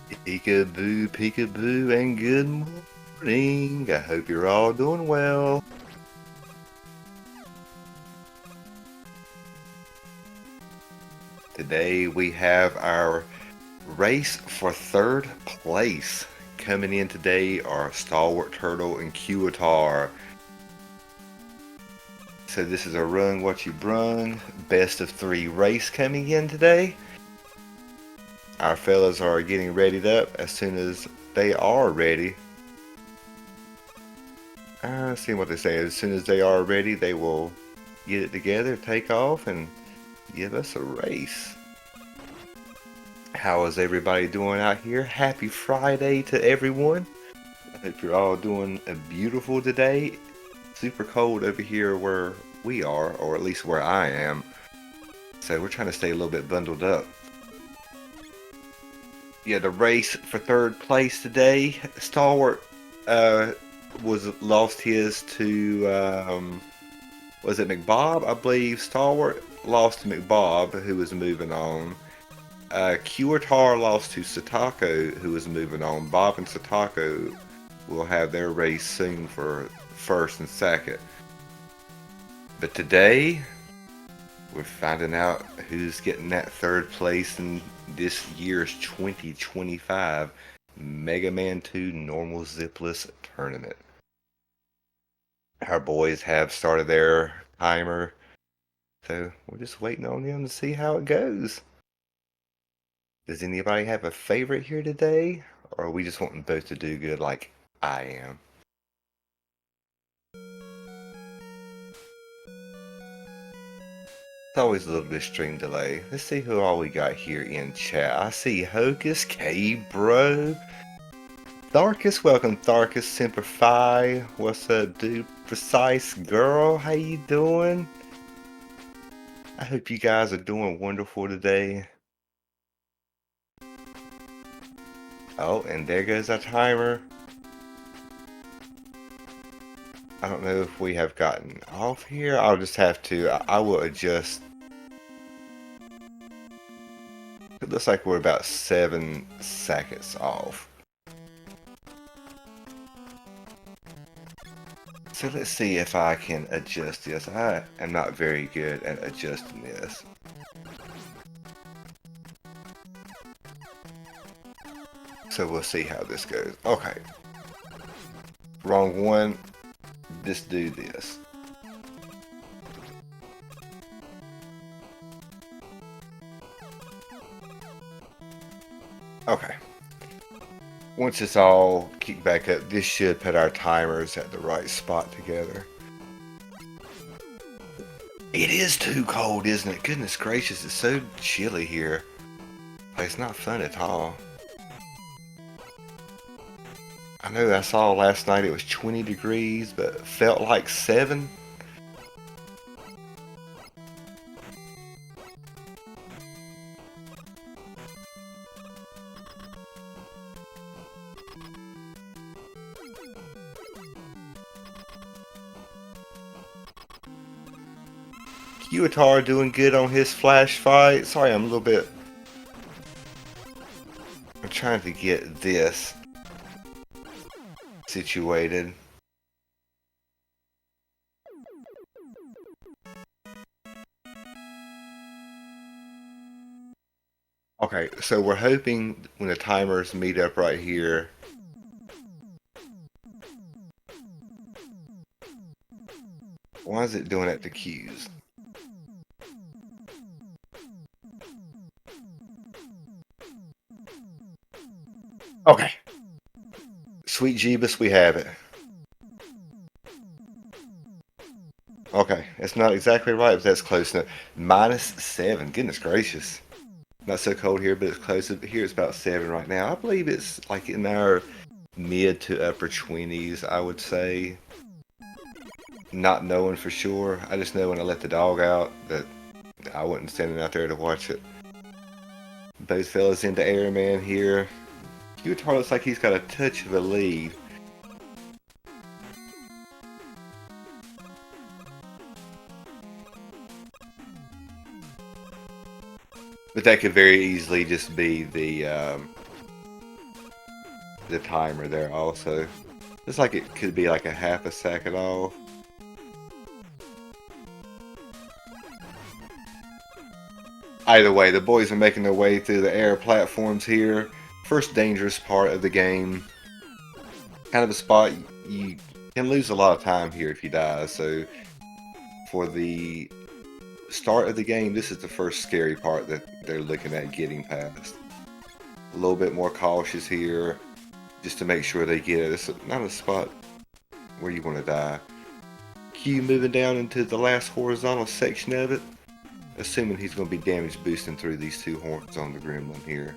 Peekaboo, peekaboo, and good morning. I hope you're all doing well. Today we have our race for third place. Coming in today are stalwarTTurtle and Quratar. So this is a run what you brung, best of 3 race coming in today. Our fellas are getting readied up. As soon as they are ready, see what they say. As soon as they are ready, they will get it together, take off, and give us a race. How is everybody doing out here? Happy Friday to everyone. I hope you're all doing a beautiful today. Super cold over here where we are, or at least where I am. So we're trying to stay a little bit bundled up. Yeah, the race for third place today. Stalwart lost his to was it McBob? I believe Stalwart lost to McBob, who was moving on. Quratar lost to Satako, who was moving on. Bob and Satako will have their race soon for first and second. But today, we're finding out who's getting that third place in this year's 2025 Mega Man 2 Normal Zipless Tournament. Our boys have started their timer, so we're just waiting on them to see how it goes. Does anybody have a favorite here today, or are we just wanting both to do good like I am? It's always a little bit of stream delay. Let's see who all we got here in chat. I see Hocus, K-Bro, Tharkus, welcome Tharkus, Semper Fi. What's up, dude? Precise Girl, how you doing? I hope you guys are doing wonderful today. Oh, and there goes our timer. I don't know if we have gotten off here. I'll just have to, I will adjust. It looks like we're about 7 seconds off. So let's see if I can adjust this. I am not very good at adjusting this. So we'll see how this goes. Okay. Wrong one. Just do this. Okay. Once it's all kicked back up, this should put our timers at the right spot together. It is too cold, isn't it? Goodness gracious, it's so chilly here. Like, it's not fun at all. I know I saw last night it was 20 degrees, but felt like 7. Quratar doing good on his flash fight. Sorry, I'm trying to get this situated. Okay, so we're hoping when the timers meet up right here. Why is it doing that to Q's? Okay. Sweet Jeebus, we have it. Okay, it's not exactly right, but that's close enough. -7, goodness gracious. Not so cold here, but it's close. Here it's about 7 right now. I believe it's like in our mid to upper 20s, I would say. Not knowing for sure. I just know when I let the dog out that I wasn't standing out there to watch it. Both fellas into Airman here. Quratar looks like he's got a touch of a lead. But that could very easily just be the the timer there also. Looks like it could be like a half a second off. Either way, the boys are making their way through the air platforms here. First dangerous part of the game. Kind of a spot you can lose a lot of time here if you die, so for the start of the game, this is the first scary part that they're looking at getting past. A little bit more cautious here, just to make sure they get it. It's not a spot where you want to die. Q moving down into the last horizontal section of it, assuming he's going to be damage boosting through these two horns on the gremlin here.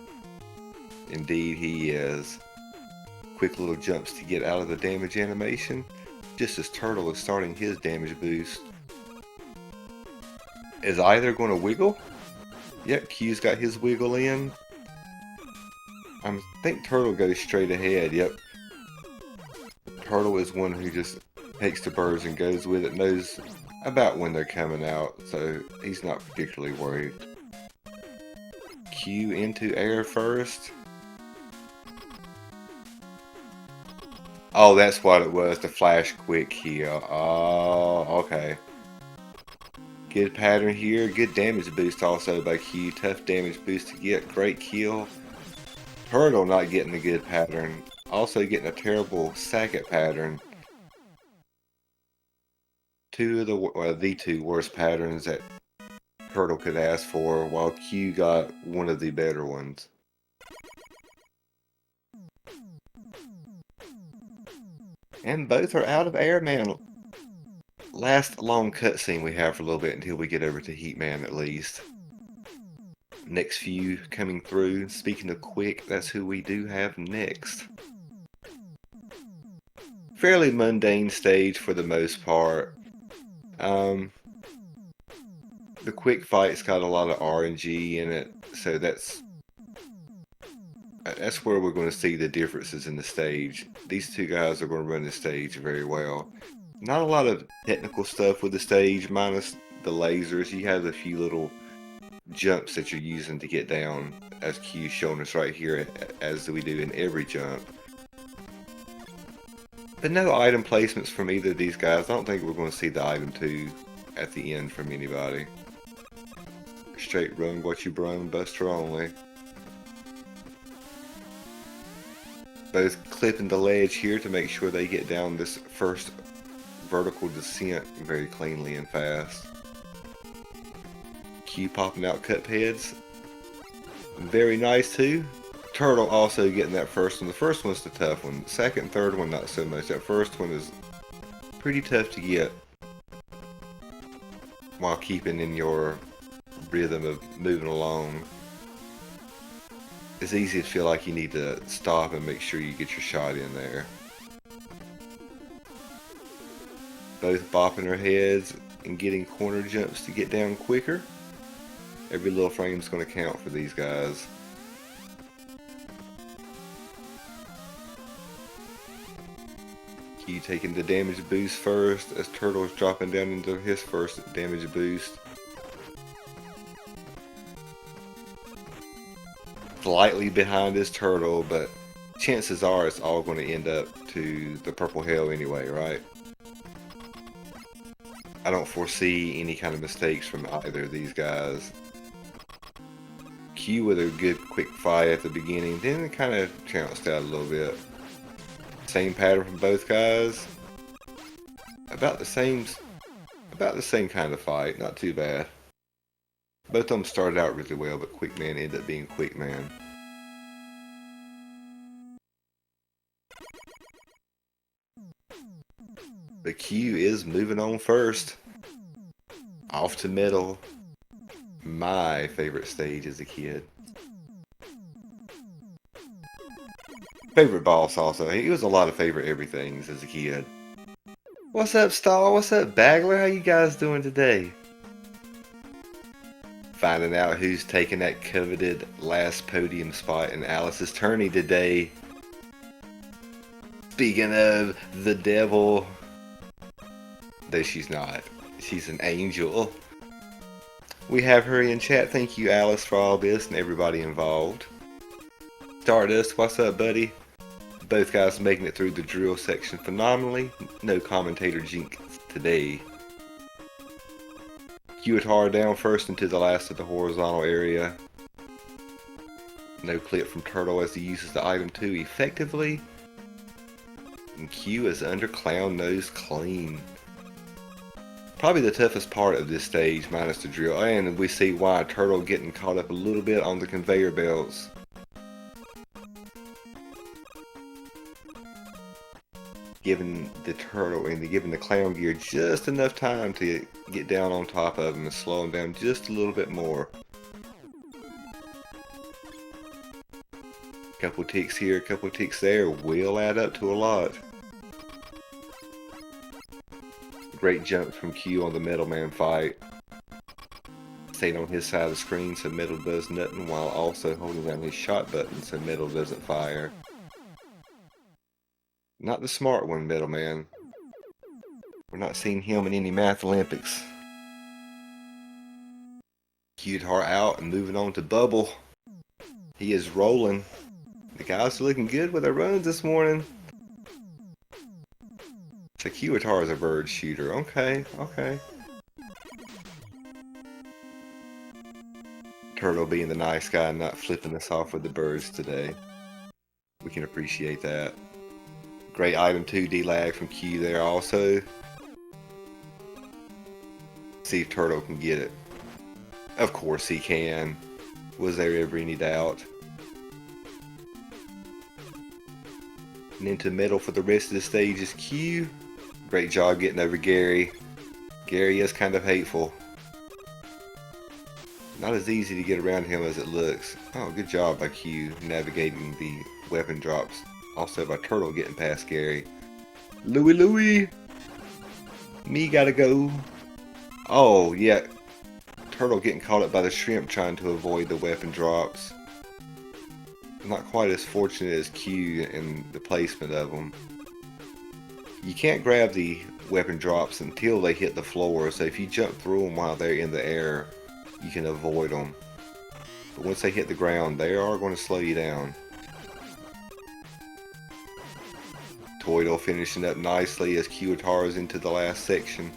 Indeed he is. Quick little jumps to get out of the damage animation, just as Turtle is starting his damage boost. Is either going to wiggle? Yep, Q's got his wiggle in. I think Turtle goes straight ahead, yep. Turtle is one who just takes the birds and goes with it, knows about when they're coming out, so he's not particularly worried. Q into air first. Oh, that's what it was, the flash quick kill. Oh, okay. Good pattern here, good damage boost also by Q. Tough damage boost to get, great kill. Turtle not getting a good pattern, also getting a terrible Sackett pattern. Two of the two worst patterns that Turtle could ask for, while Q got one of the better ones. And both are out of air, man. Last long cutscene we have for a little bit until we get over to Heatman at least. Next few coming through. Speaking of quick, that's who we do have next. Fairly mundane stage for the most part. The quick fight's got a lot of RNG in it, so that's where we're going to see the differences in the stage. These two guys are going to run the stage very well. Not a lot of technical stuff with the stage, minus the lasers. You have a few little jumps that you're using to get down, as Q's showing us right here, as we do in every jump. But no item placements from either of these guys. I don't think we're going to see the item 2 at the end from anybody. Straight run what you brung, Buster only. Both clipping the ledge here to make sure they get down this first vertical descent very cleanly and fast. Q popping out cup heads. Very nice too. Turtle also getting that first one. The first one's the tough one. Second and third one not so much. That first one is pretty tough to get while keeping in your rhythm of moving along. It's easy to feel like you need to stop and make sure you get your shot in there. Both bopping their heads and getting corner jumps to get down quicker. Every little frame's going to count for these guys. Q taking the damage boost first as Turtle's dropping down into his first damage boost. Slightly behind his Turtle, but chances are it's all going to end up to the purple hell anyway, right? I don't foresee any kind of mistakes from either of these guys. Q with a good quick fight at the beginning, then it kind of trounced out a little bit. Same pattern from both guys. About the same kind of fight, not too bad. Both of them started out really well, but Quick Man ended up being Quick Man. But Q is moving on first. Off to middle. My favorite stage as a kid. Favorite boss also. He was a lot of favorite everythings as a kid. What's up, Star? What's up, Bagler? How you guys doing today? Finding out who's taking that coveted last podium spot in Alice's tourney today. Speaking of the devil, though she's not. She's an angel. We have her in chat. Thank you, Alice, for all this and everybody involved. Stardust, what's up, buddy? Both guys making it through the drill section phenomenally. No commentator jinx today. Quratar down first into the last of the horizontal area. No clip from Turtle as he uses the item 2 effectively. And Q is under Clown Nose clean. Probably the toughest part of this stage minus the drill. And we see why Turtle getting caught up a little bit on the conveyor belts. Giving the Turtle and giving the Clown Gear just enough time to get down on top of him and slow him down just a little bit more. Couple ticks here, couple ticks there will add up to a lot. Great jump from Q on the Metal Man fight. Staying on his side of the screen so Metal does nothing while also holding down his shot button so Metal doesn't fire. Not the smart one, Metal Man. We're not seeing him in any Math Olympics. Quratar out and moving on to Bubble. He is rolling. The guys are looking good with their runs this morning. So Quratar is a bird shooter. Okay, okay. Turtle being the nice guy and not flipping us off with the birds today. We can appreciate that. Great item 2 D-lag from Q there also. See if Turtle can get it. Of course he can. Was there ever any doubt? And into Metal for the rest of the stage is Q. Great job getting over Gary. Gary is kind of hateful. Not as easy to get around him as it looks. Oh, good job by Q navigating the weapon drops. Also by Turtle getting past Gary. Louie! Me gotta go. Oh, yeah. Turtle getting caught up by the shrimp trying to avoid the weapon drops. Not quite as fortunate as Q in the placement of them. You can't grab the weapon drops until they hit the floor, so if you jump through them while they're in the air, you can avoid them. But once they hit the ground, they are going to slow you down. Toidle finishing up nicely as Quratar is into the last section.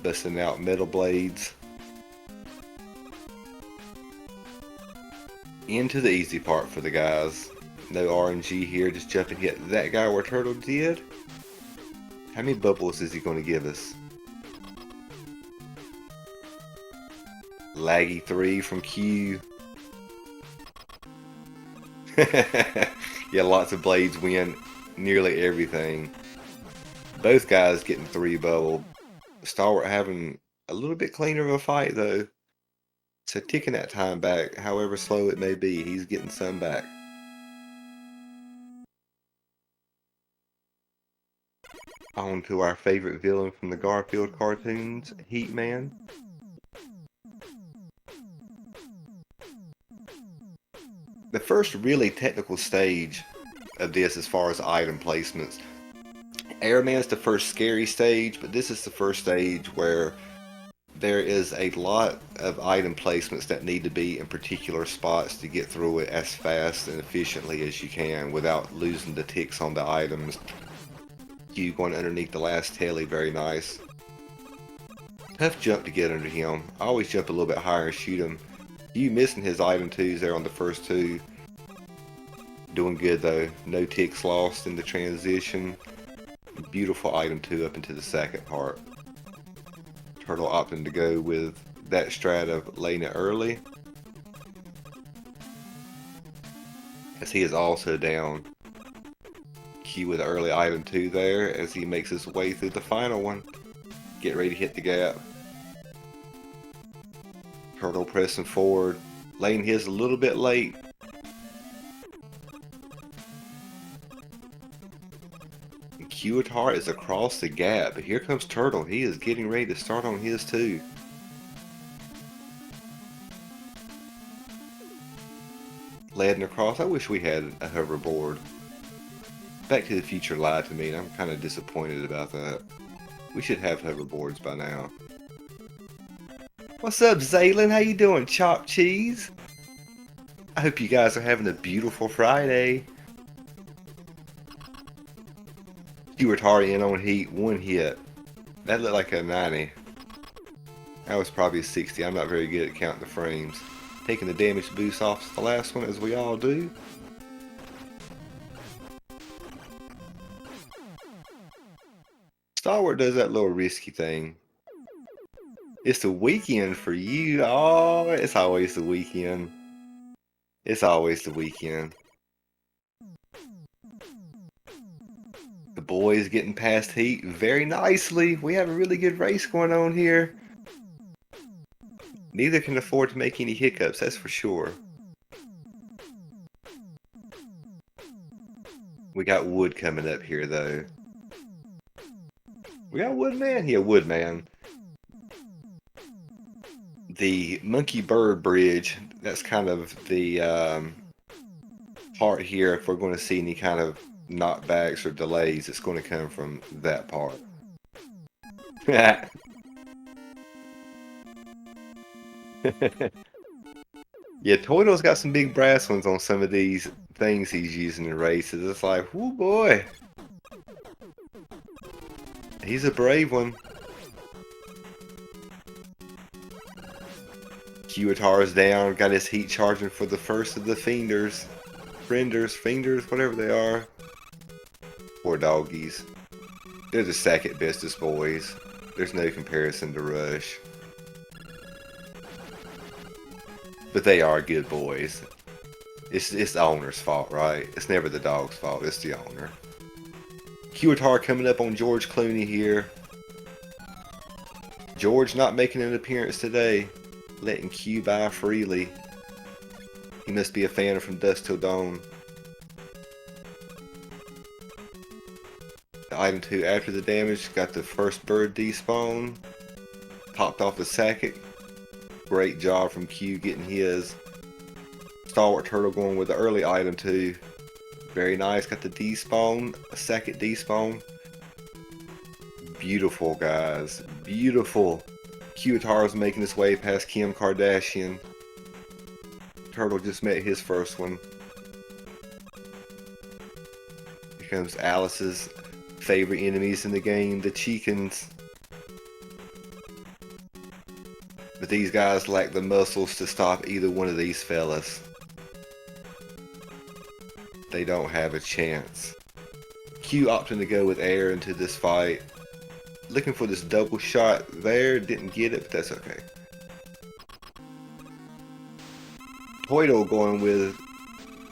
Busting out metal blades. Into the easy part for the guys. No RNG here, just jump and hit that guy where Turtle did. How many bubbles is he going to give us? Laggy 3 from Q. Yeah, lots of blades win nearly everything. Both guys getting 3 bubble. Stalwart having a little bit cleaner of a fight though. So ticking that time back, however slow it may be, he's getting some back. On to our favorite villain from the Garfield cartoons, Heat Man. The first really technical stage of this as far as item placements. Airman's the first scary stage, but this is the first stage where there is a lot of item placements that need to be in particular spots to get through it as fast and efficiently as you can without losing the ticks on the items. You going underneath the last telly, very nice. Tough jump to get under him. I always jump a little bit higher and shoot him. You missing his item 2s there on the first 2. Doing good though. No ticks lost in the transition. Beautiful item 2 up into the second part. Turtle opting to go with that strat of laying it early. As he is also down. Q with early item 2 there as he makes his way through the final one. Get ready to hit the gap. Turtle pressing forward. Laying his a little bit late. And Quratar is across the gap. But here comes Turtle. He is getting ready to start on his too. Leading across. I wish we had a hoverboard. Back to the Future lied to me, and I'm kind of disappointed about that. We should have hoverboards by now. What's up, Zaylin? How you doing, chopped cheese? I hope you guys are having a beautiful Friday. Quratar in on heat, 1 hit. That looked like a 90. That was probably a 60. I'm not very good at counting the frames. Taking the damage boost off the last one, as we all do. Stalwart does that little risky thing. It's the weekend for you. Oh, it's always the weekend. It's always the weekend. The boys getting past heat very nicely. We have a really good race going on here. Neither can afford to make any hiccups, that's for sure. We got Wood coming up here, though. We got Woodman? Yeah, Woodman. The Monkey Bird Bridge, that's kind of the part here. If we're going to see any kind of knockbacks or delays, it's going to come from that part. Yeah, Toito's got some big brass ones on some of these things he's using in races. It's like, whoo boy. He's a brave one. Quratar's down, got his heat charging for the first of the Fienders. Fienders, whatever they are. Poor doggies. They're the second bestest boys. There's no comparison to Rush. But they are good boys. It's the owner's fault, right? It's never the dog's fault, it's the owner. Quratar coming up on George Clooney here. George not making an appearance today. Letting Q by freely. He must be a fan of From Dusk Till Dawn. The item 2 after the damage got the first bird despawn. Popped off the second. Great job from Q getting his. stalwarTTurtle going with the early item 2. Very nice. Got the despawn. A second despawn. Beautiful, guys. Beautiful. Quratar's making his way past Kim Kardashian. Turtle just met his first one. Here comes Alice's favorite enemies in the game, the Chickens. But these guys lack the muscles to stop either one of these fellas. They don't have a chance. Q opting to go with air into this fight. Looking for this double shot there, didn't get it, but that's okay. Toito going with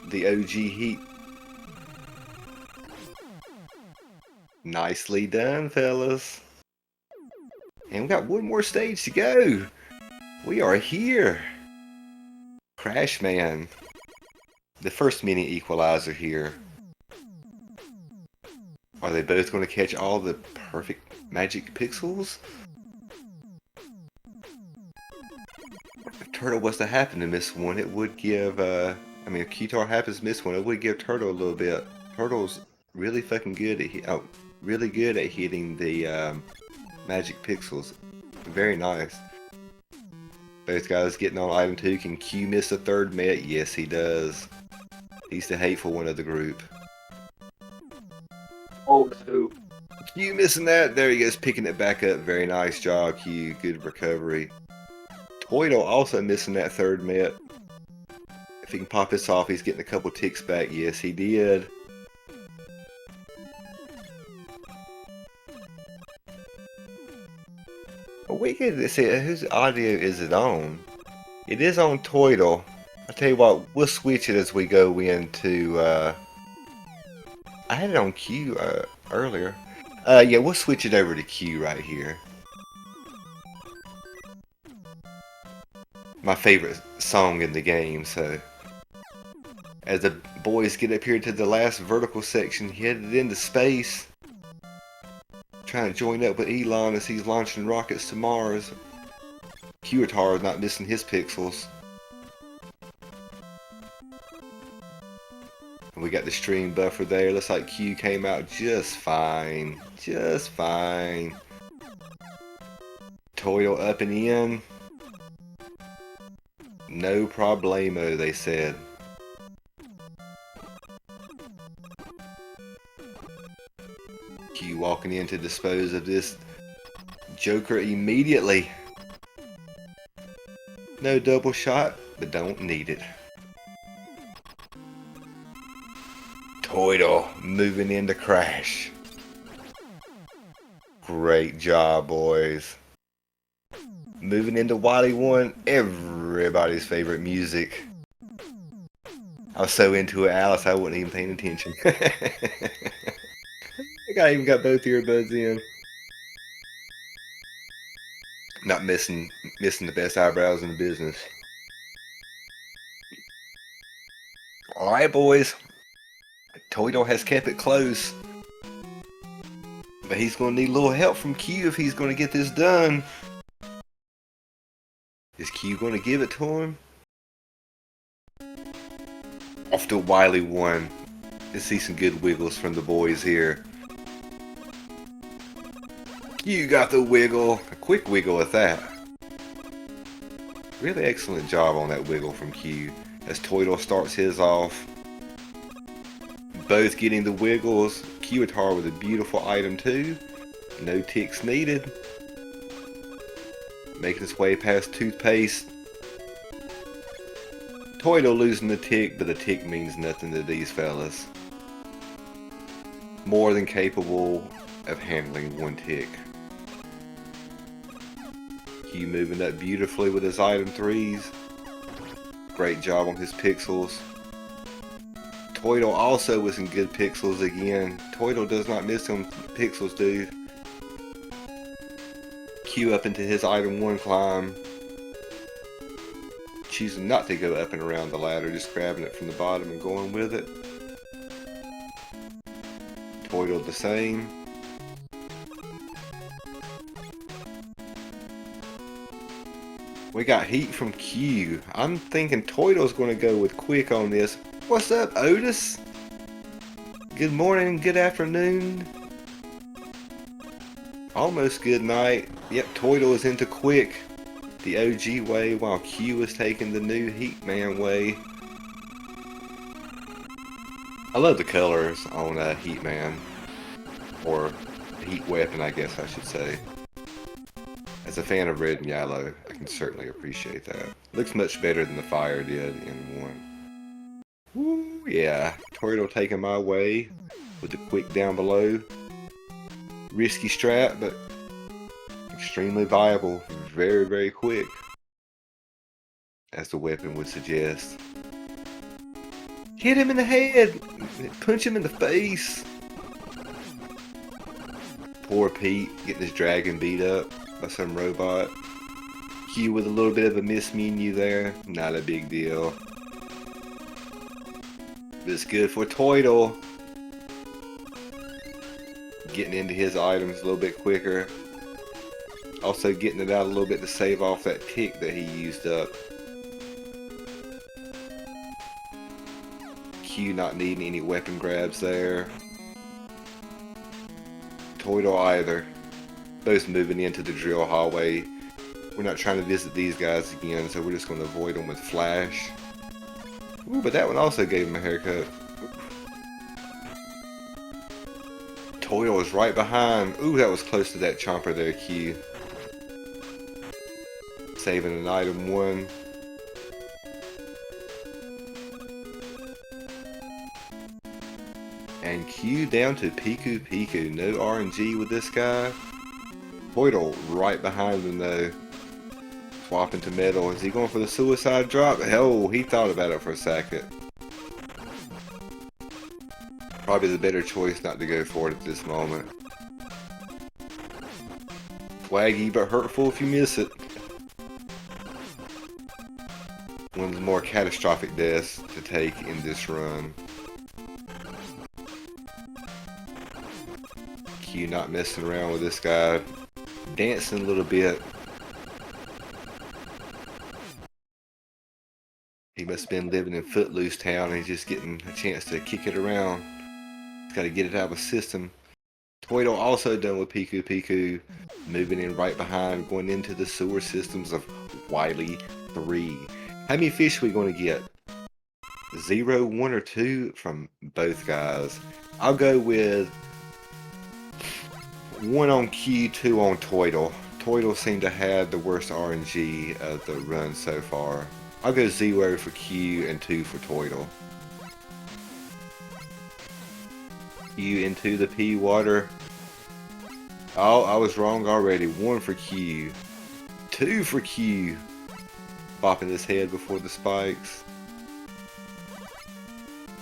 the OG heat. Nicely done, fellas. And we got one more stage to go. We are here. Crash Man. The first mini equalizer here. Are they both going to catch all the perfect magic pixels? If Turtle was to happen to miss one, it would give, if Quratar happens to miss one, it would give Turtle a little bit. Turtle's really fucking good at, really good at hitting the magic pixels. Very nice. Both guys getting on item 2. Can Q miss a third met? Yes, he does. He's the hateful one of the group. Oh no. Q missing that. There he goes, picking it back up. Very nice job, Q. Good recovery. Toito also missing that third met. If he can pop this off, he's getting a couple ticks back. Yes, he did. Oh, wait, let's see, whose audio is it on? It is on Toito. I'll tell you what, we'll switch it as we go into, I had it on Q earlier. Yeah, we'll switch it over to Q right here. My favorite song in the game, so. As the boys get up here to the last vertical section, headed into space. Trying to join up with Elon as he's launching rockets to Mars. Quratar is not missing his pixels. And we got the stream buffer there. Looks like Q came out just fine. Just fine. Toito up and in. No problemo, they said. walking in to dispose of this Joker immediately. No double shot, but don't need it. Turtle moving into Crash. Great job, boys. Moving into Wily 1, everybody's favorite music. I was so into it, Alice, I wasn't even paying attention. I think I even got both earbuds in. Not missing the best eyebrows in the business. Alright, boys. Turtle has kept it close. But he's going to need a little help from Q if he's going to get this done. Is Q going to give it to him? Off to Wily 1. Let's see some good wiggles from the boys here. Q got the wiggle. A quick wiggle at that. Really excellent job on that wiggle from Q. As Turtle starts his off. Both getting the wiggles. Quratar with a beautiful item too. No ticks needed. Making his way past Toothpaste. Turtle losing the tick, but the tick means nothing to these fellas. More than capable of handling one tick. Q moving up beautifully with his item 3s. Great job on his pixels. Turtle also with some good pixels again. Turtle does not miss them pixels, dude. Q up into his item 1 climb. Choosing not to go up and around the ladder, just grabbing it from the bottom and going with it. Turtle the same. We got heat from Q. I'm thinking Turtle's going to go with quick on this. What's up, Otis? Good morning, good afternoon. Almost good night. Yep, Turtle is into quick. The OG way, while Q is taking the new Heat Man way. I love the colors on Heat Man. Or Heat Weapon, I guess I should say. As a fan of red and yellow, I can certainly appreciate that. Looks much better than the fire did in 1. Woo, yeah. Turtle taking my way with the quick down below. Risky strat, but extremely viable. Very, very quick. As the weapon would suggest. Hit him in the head! Punch him in the face! Poor Pete getting his dragon beat up by some robot. Q with a little bit of a mismenu there. Not a big deal. But it's good for Turtle. Getting into his items a little bit quicker. Also getting it out a little bit to save off that tick that he used up. Q not needing any weapon grabs there. Turtle either. Both moving into the drill hallway. We're not trying to visit these guys again, so we're just going to avoid them with Flash. Ooh, but that one also gave him a haircut. Turtle was right behind. Ooh, that was close to that chomper there, Q. Saving an item 1. And Q down to Piku Piku. No RNG with this guy. Turtle right behind him though. Swapping to metal. Is he going for the suicide drop? Hell, he thought about it for a second. Probably the better choice not to go for it at this moment. Swaggy but hurtful if you miss it. One of the more catastrophic deaths to take in this run. Q not messing around with this guy. Dancing a little bit. He must have been living in Footloose Town and he's just getting a chance to kick it around. He's got to get it out of his system. Turtle also done with Piku Piku. Moving in right behind, going into the sewer systems of Wily 3. How many fish are we going to get? 0, 1, or 2 from both guys. I'll go with 1 on Q, 2 on Toidle. Toidle seemed to have the worst RNG of the run so far. I'll go 0 for Q and 2 for Toidle. Q into the P water. Oh, I was wrong already. 1 for Q. 2 for Q. Bopping his head before the spikes.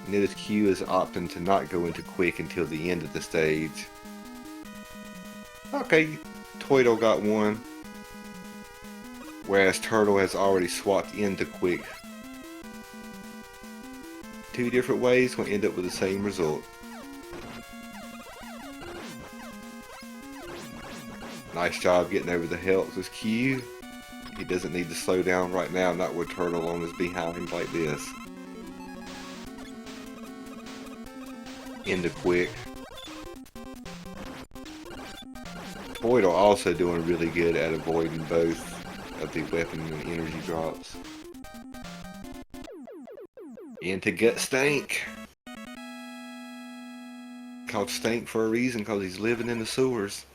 Notice Q is opting to not go into quick until the end of the stage. Okay, Toidle got 1. Whereas Turtle has already swapped into quick. 2 different ways will end up with the same result. Nice job getting over the helps with Q. He doesn't need to slow down right now, not with Turtle on his behind like this. Into quick. Toidle also doing really good at avoiding both of the weapon and energy drops. Into Gut Stank. Called Stank for a reason, because he's living in the sewers.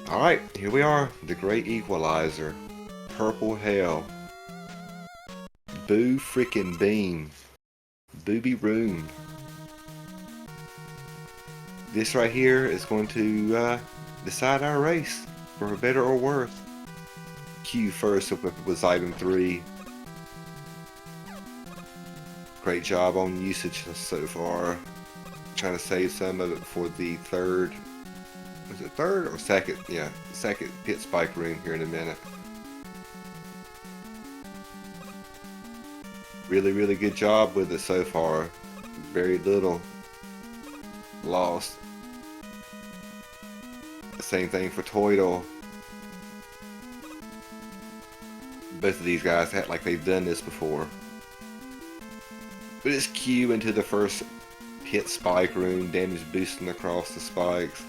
Alright, here we are. The Great Equalizer. Purple Hell. Boo frickin' beam. Booby room. This right here is going to decide our race, for better or worse. Q first was item 3. Great job on usage so far. Trying to save some of it for the third. Was it third or second? Yeah, second pit spike room here in a minute. Really, really good job with it so far. Very little lost. Same thing for Toidle. Both of these guys act like they've done this before. But it's Q into the first pit spike room, damage boosting across the spikes.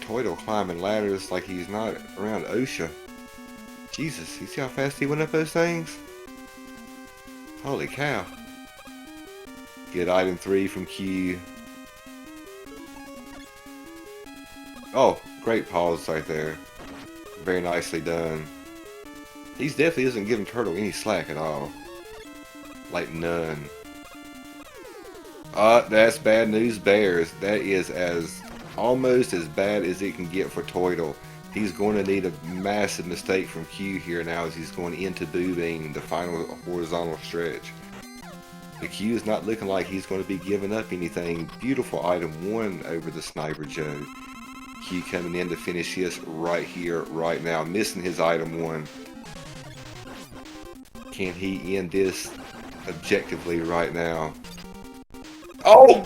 Toidle climbing ladders like he's not around OSHA. Jesus, you see how fast he went up those things? Holy cow. Get item 3 from Q. Oh, great pause right there. Very nicely done. He definitely isn't giving Turtle any slack at all. Like none. That's bad news bears. That is almost as bad as it can get for Toidle. He's going to need a massive mistake from Q here now as he's going into boobing the final horizontal stretch. The Q is not looking like he's going to be giving up anything. Beautiful item 1 over the Sniper Joe. Q coming in to finish his right here, right now. Missing his item 1. Can he end this objectively right now? Oh!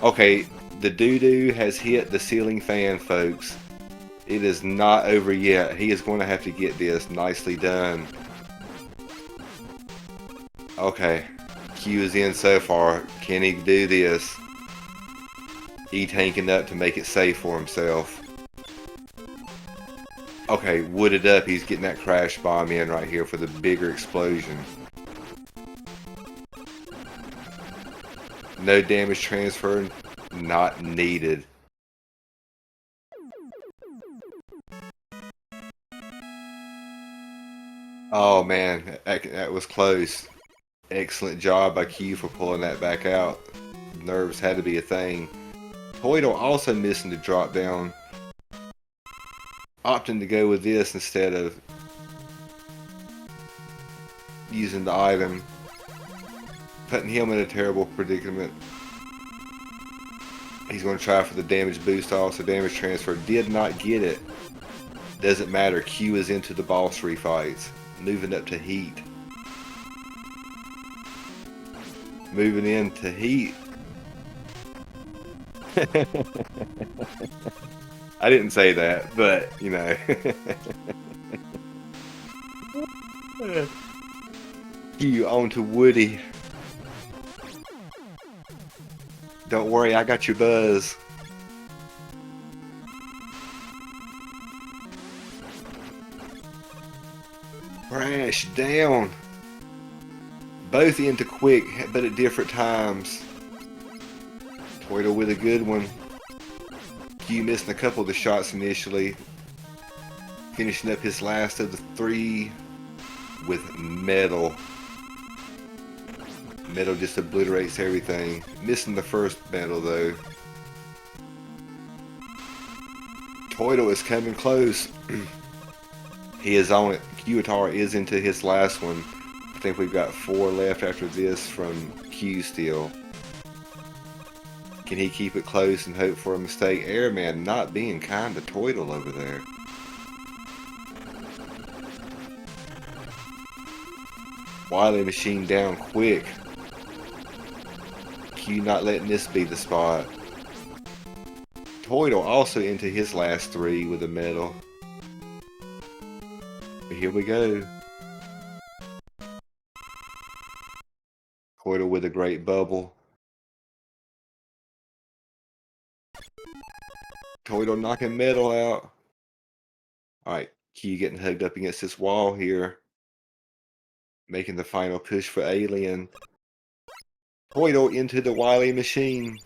Okay, the doo-doo has hit the ceiling fan, folks. It is not over yet. He is going to have to get this. Nicely done. Okay. Q is in so far. Can he do this? He tanking up to make it safe for himself. Okay, wooded up. He's getting that crash bomb in right here for the bigger explosion. No damage transfer. Not needed. Oh man, that was close. Excellent job by Q for pulling that back out. Nerves had to be a thing. Toidle also missing the drop down. Opting to go with this instead of using the item. Putting him in a terrible predicament. He's going to try for the damage boost also. Damage transfer did not get it. Doesn't matter. Q is into the boss refights. Moving up to heat. Moving into heat. I didn't say that, but you know. Q onto Woody. Don't worry, I got your buzz. Crash down. Both into quick, but at different times. Toidle with a good one. Q missing a couple of the shots initially. Finishing up his last of the 3 with metal. Metal just obliterates everything. Missing the first metal though. Toidle is coming close. He is on it. Quratar is into his last one. I think we've got 4 left after this from Q still. Can he keep it close and hope for a mistake? Airman not being kind to Toidle over there. Wily machine down quick. Q not letting this be the spot. Toidle also into his last 3 with a medal. But here we go. Toidle with a great bubble. Toidle knocking metal out. Alright, Q getting hugged up against this wall here. Making the final push for Alien. Toidle into the Wily machine.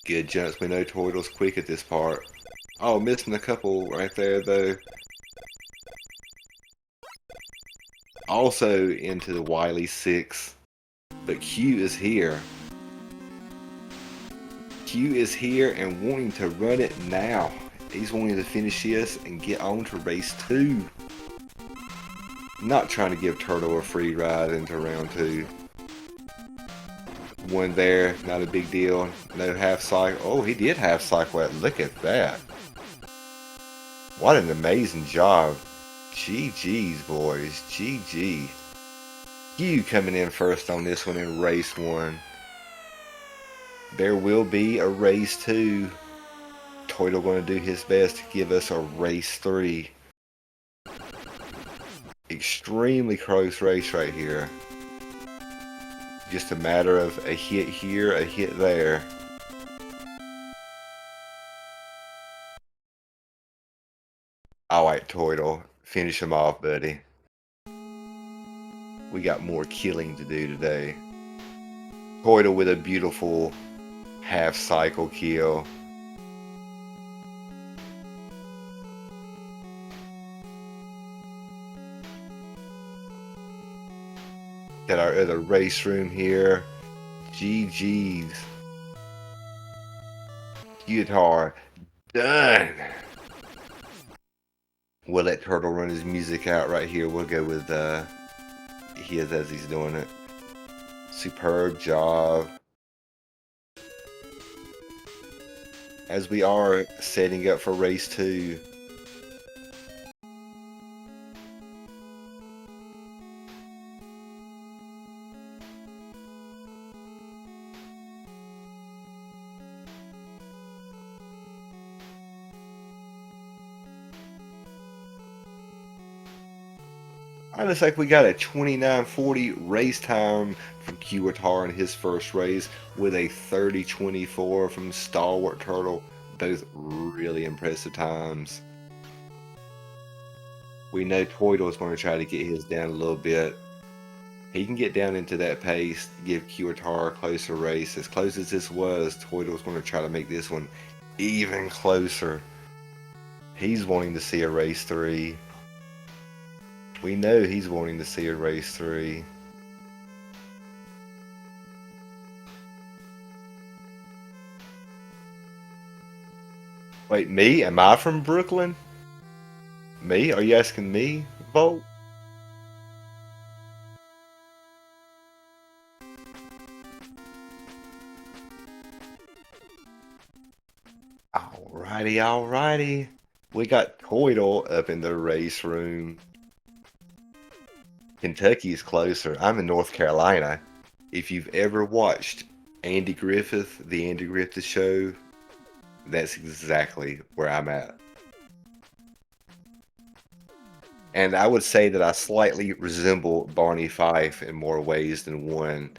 Good jumps. We know Toidle's quick at this part. Oh, missing a couple right there though. Also into the Wily 6. But Q is here. Q is here and wanting to run it now. He's wanting to finish this and get on to race 2. Not trying to give Turtle a free ride into round 2. One there, not a big deal. No half cycle. Oh, he did half cycle. Look at that. What an amazing job. GG's, boys. GG. Q coming in first on this one in race 1. There will be a race 2. Toidle going to do his best to give us a race 3. Extremely close race right here. Just a matter of a hit here, a hit there. Alright, Toidle. Finish him off, buddy. We got more killing to do today. Toidle with a beautiful half cycle kill. Got our other race room here. GG's. Quratar done. We'll let Turtle run his music out right here. We'll go with his as he's doing it. Superb job. As we are setting up for race 2. It looks like we got a 29:40 race time from Quratar in his first race with a 30:24 from stalwarTTurtle. Both really impressive times. We know Toidle is going to try to get his down a little bit. He can get down into that pace, give Quratar a closer race. As close as this was, Toidle is going to try to make this one even closer. He's wanting to see a race 3. We know he's wanting to see a race 3. Wait, me? Am I from Brooklyn? Me? Are you asking me, Volt? Alrighty, alrighty. We got Toidle up in the race room. Kentucky's closer. I'm in North Carolina. If you've ever watched Andy Griffith, the Andy Griffith Show, that's exactly where I'm at. And I would say that I slightly resemble Barney Fife in more ways than one,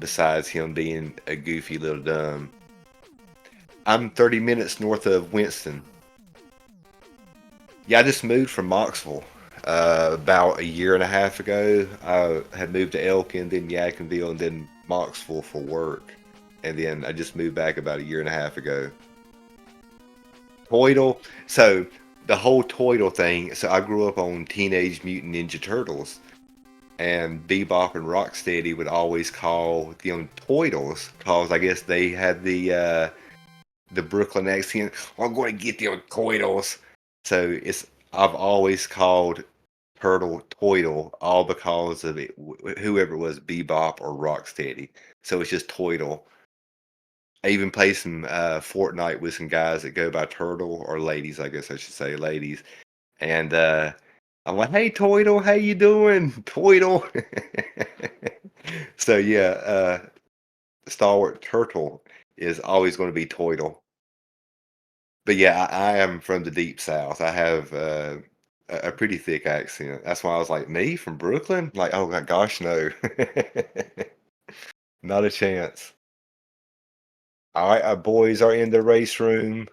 besides him being a goofy little dumb. I'm 30 minutes north of Winston. Yeah, I just moved from Moxville. About a year and a half ago. I had moved to Elkin, then Yadkinville, and then Moxville for work, and then I just moved back about a year and a half ago. Toidle. So the whole Toidle thing. So I grew up on Teenage Mutant Ninja Turtles, and Bebop and Rocksteady would always call them Toidles because I guess they had the Brooklyn accent. I'm going to get them Toidles. So I've always called Turtle Toidle, all because of it, whoever it was, Bebop or Rocksteady. So it's just Toidle. I even play some Fortnite with some guys that go by Turtle, or ladies, I guess I should say, ladies. And I'm like, hey, Toidle, how you doing? Toidle. So yeah, stalwarTTurtle is always going to be Toidle. But yeah, I am from the deep south. I have a pretty thick accent. That's why I was like, me from Brooklyn? Like, oh my gosh, no. Not a chance. All right, our boys are in the race room.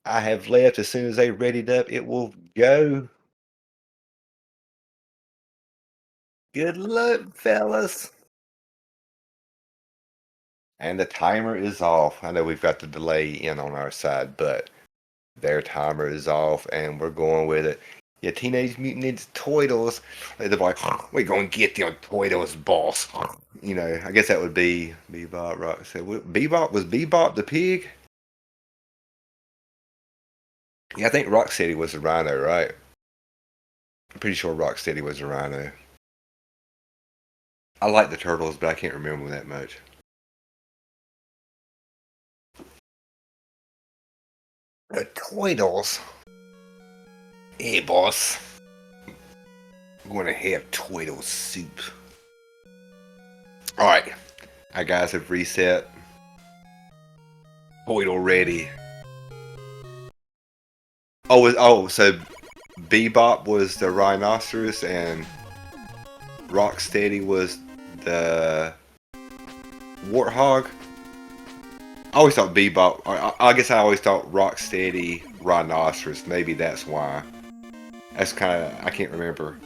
I have left. As soon as they readied up, it will go. Good luck, fellas. And the timer is off. I know we've got the delay in on our side, but their timer is off, and we're going with it. Yeah, Teenage Mutant Ninja Toidles. They're like, we're going to get them Toidles, boss. You know, I guess that would be Bebop, Rocksteady. Bebop, was Bebop the pig? Yeah, I think Rocksteady was the rhino, right? I'm pretty sure Rocksteady was the rhino. I like the turtles, but I can't remember that much. The Toidles? Hey, boss. I'm going to have Toidle soup. Alright, our guys have reset. Toidle ready. Oh, so Bebop was the rhinoceros and Rocksteady was the warthog. I always thought Bebop. I guess I always thought Rocksteady rhinoceros. Maybe that's why. That's kind of, I can't remember.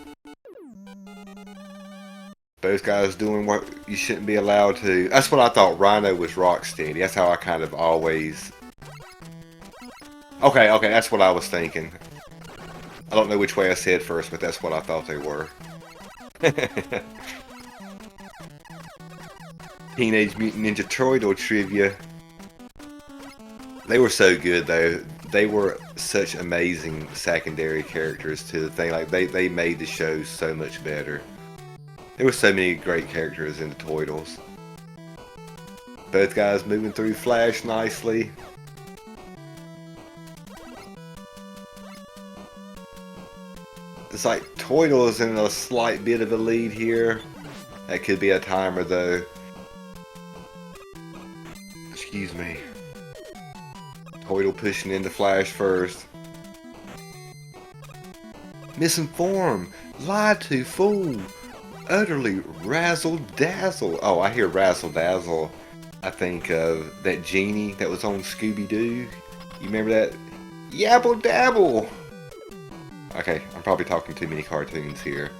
Those guys doing what you shouldn't be allowed to. That's what I thought. Rhino was Rocksteady. That's how I kind of always. Okay, that's what I was thinking. I don't know which way I said first, but that's what I thought they were. Teenage Mutant Ninja Turtle trivia. They were so good though. They were such amazing secondary characters to the thing. Like they made the show so much better. There were so many great characters in the Toidles. Both guys moving through Flash nicely. It's like Toidle's in a slight bit of a lead here. That could be a timer though. Excuse me. Toidle pushing into Flash first. Misinformed, lied to, fool, utterly razzle-dazzle. Oh, I hear razzle-dazzle. I think of that genie that was on Scooby-Doo. You remember that? Yabble-dabble! Okay, I'm probably talking too many cartoons here.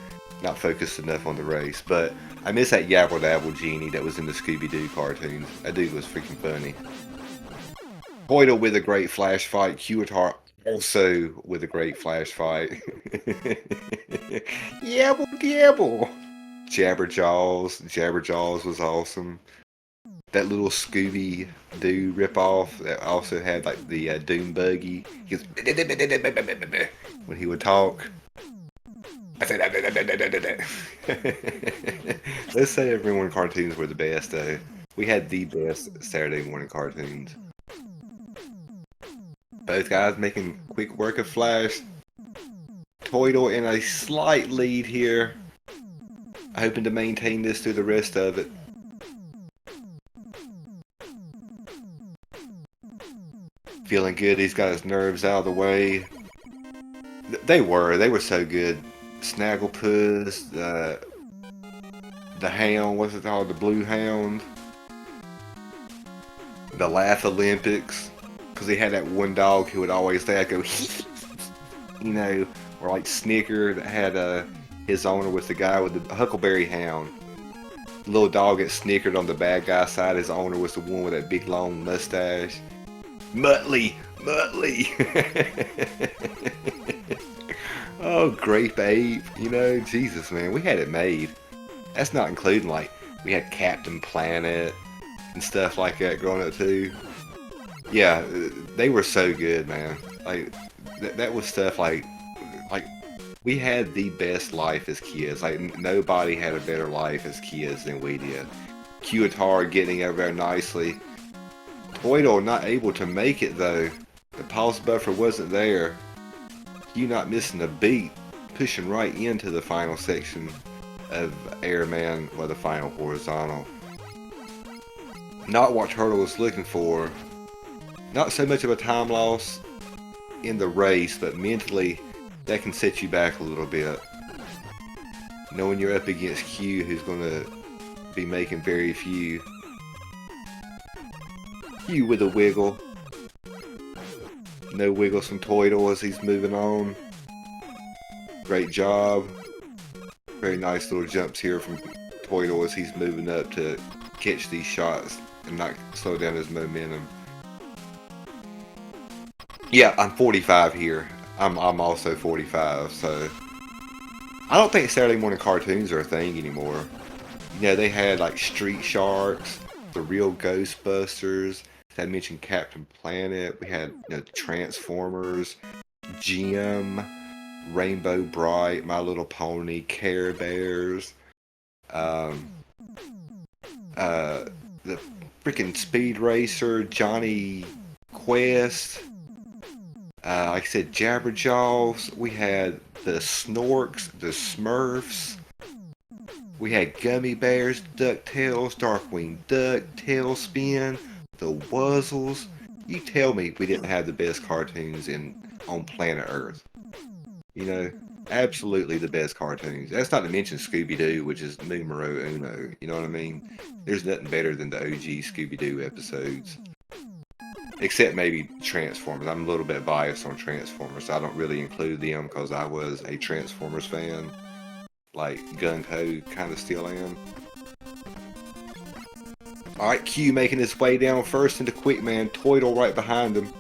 Not focused enough on the race, but I miss that Yabble-dabble genie that was in the Scooby-Doo cartoons. That dude was freaking funny. Toidle with a great flash fight. Quratar also with a great flash fight. Yabble-dabble! Jabberjaws was awesome. That little Scooby-Doo ripoff that also had like the Doom Buggy. He goes when he would talk. I said let's say everyone cartoons were the best though. We had the best Saturday morning cartoons. Both guys making quick work of Flash. Toidle in a slight lead here. Hoping to maintain this through the rest of it. Feeling good, he's got his nerves out of the way. They were so good. Snagglepuss, the Hound, what's it called? The Blue Hound. The Laugh Olympics. Because he had that one dog who would always laugh, go, you know, or like Snicker that had his owner with the guy with the Huckleberry Hound. little dog gets snickered on the bad guy side. His owner was the one with that big long mustache. Muttley! Muttley! Oh, Grape Ape. You know, Jesus, man. We had it made. That's not including, like, we had Captain Planet and stuff like that growing up, too. Yeah, they were so good, man. Like, that was stuff like, we had the best life as kids. Like, nobody had a better life as kids than we did. Quratar getting over there nicely. Toidle not able to make it, though. The pulse buffer wasn't there. Q not missing a beat, pushing right into the final section of Airman, or the final horizontal. Not what Turtle was looking for. Not so much of a time loss in the race, but mentally that can set you back a little bit. Knowing you're up against Q, who's going to be making very few. Q with a wiggle. No wiggles from Toidle as he's moving on. Great job. Very nice little jumps here from Toidle as he's moving up to catch these shots and not slow down his momentum. Yeah, I'm 45 here. I'm also 45, so I don't think Saturday morning cartoons are a thing anymore. You know, they had like Street Sharks, the Real Ghostbusters. I mentioned Captain Planet. We had, you know, Transformers, Jim, Rainbow Bright, My Little Pony, Care Bears, the freaking Speed Racer, Johnny Quest. Like I said, Jabberjaws. We had the Snorks, the Smurfs. We had Gummy Bears, DuckTales, Darkwing Duck, Tailspin, the Wuzzles. You tell me we didn't have the best cartoons on planet Earth. You know, absolutely the best cartoons. That's not to mention Scooby-Doo, which is numero uno. You know what I mean? There's nothing better than the OG Scooby-Doo episodes. Except maybe Transformers. I'm a little bit biased on Transformers. I don't really include them because I was a Transformers fan. Like, gung-ho kind of still am. Alright, Q making his way down first into Quickman. Toidle right behind him.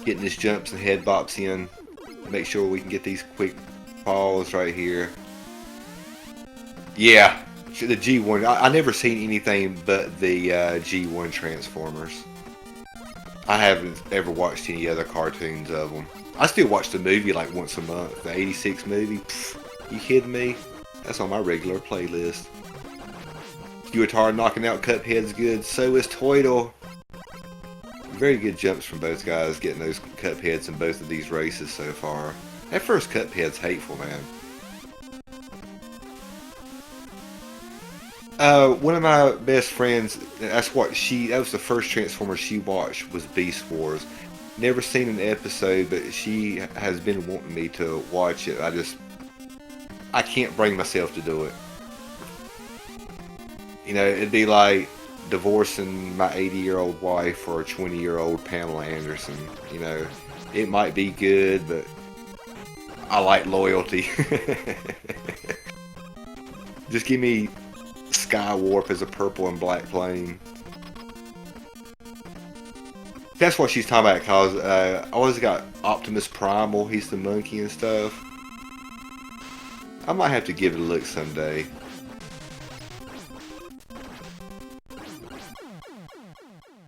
Getting his jumps and head bops in. Make sure we can get these quick falls right here. Yeah. The G1, I never seen anything but the G1 Transformers. I haven't ever watched any other cartoons of them. I still watch the movie like once a month. The 86 movie. Pfft, you kidding me? That's on my regular playlist. Quratar knocking out Cuphead's good. So is Toidle. Very good jumps from both guys getting those Cupheads in both of these races so far. That first Cuphead's hateful, man. One of my best friends, that was the first Transformer she watched, was Beast Wars. Never seen an episode, but she has been wanting me to watch it. I can't bring myself to do it. You know, it'd be like divorcing my 80-year-old wife for a 20-year-old Pamela Anderson. You know, it might be good, but I like loyalty. Just give me Skywarp as a purple and black plane. That's what she's talking about, cause I always got Optimus Primal, he's the monkey and stuff. I might have to give it a look someday.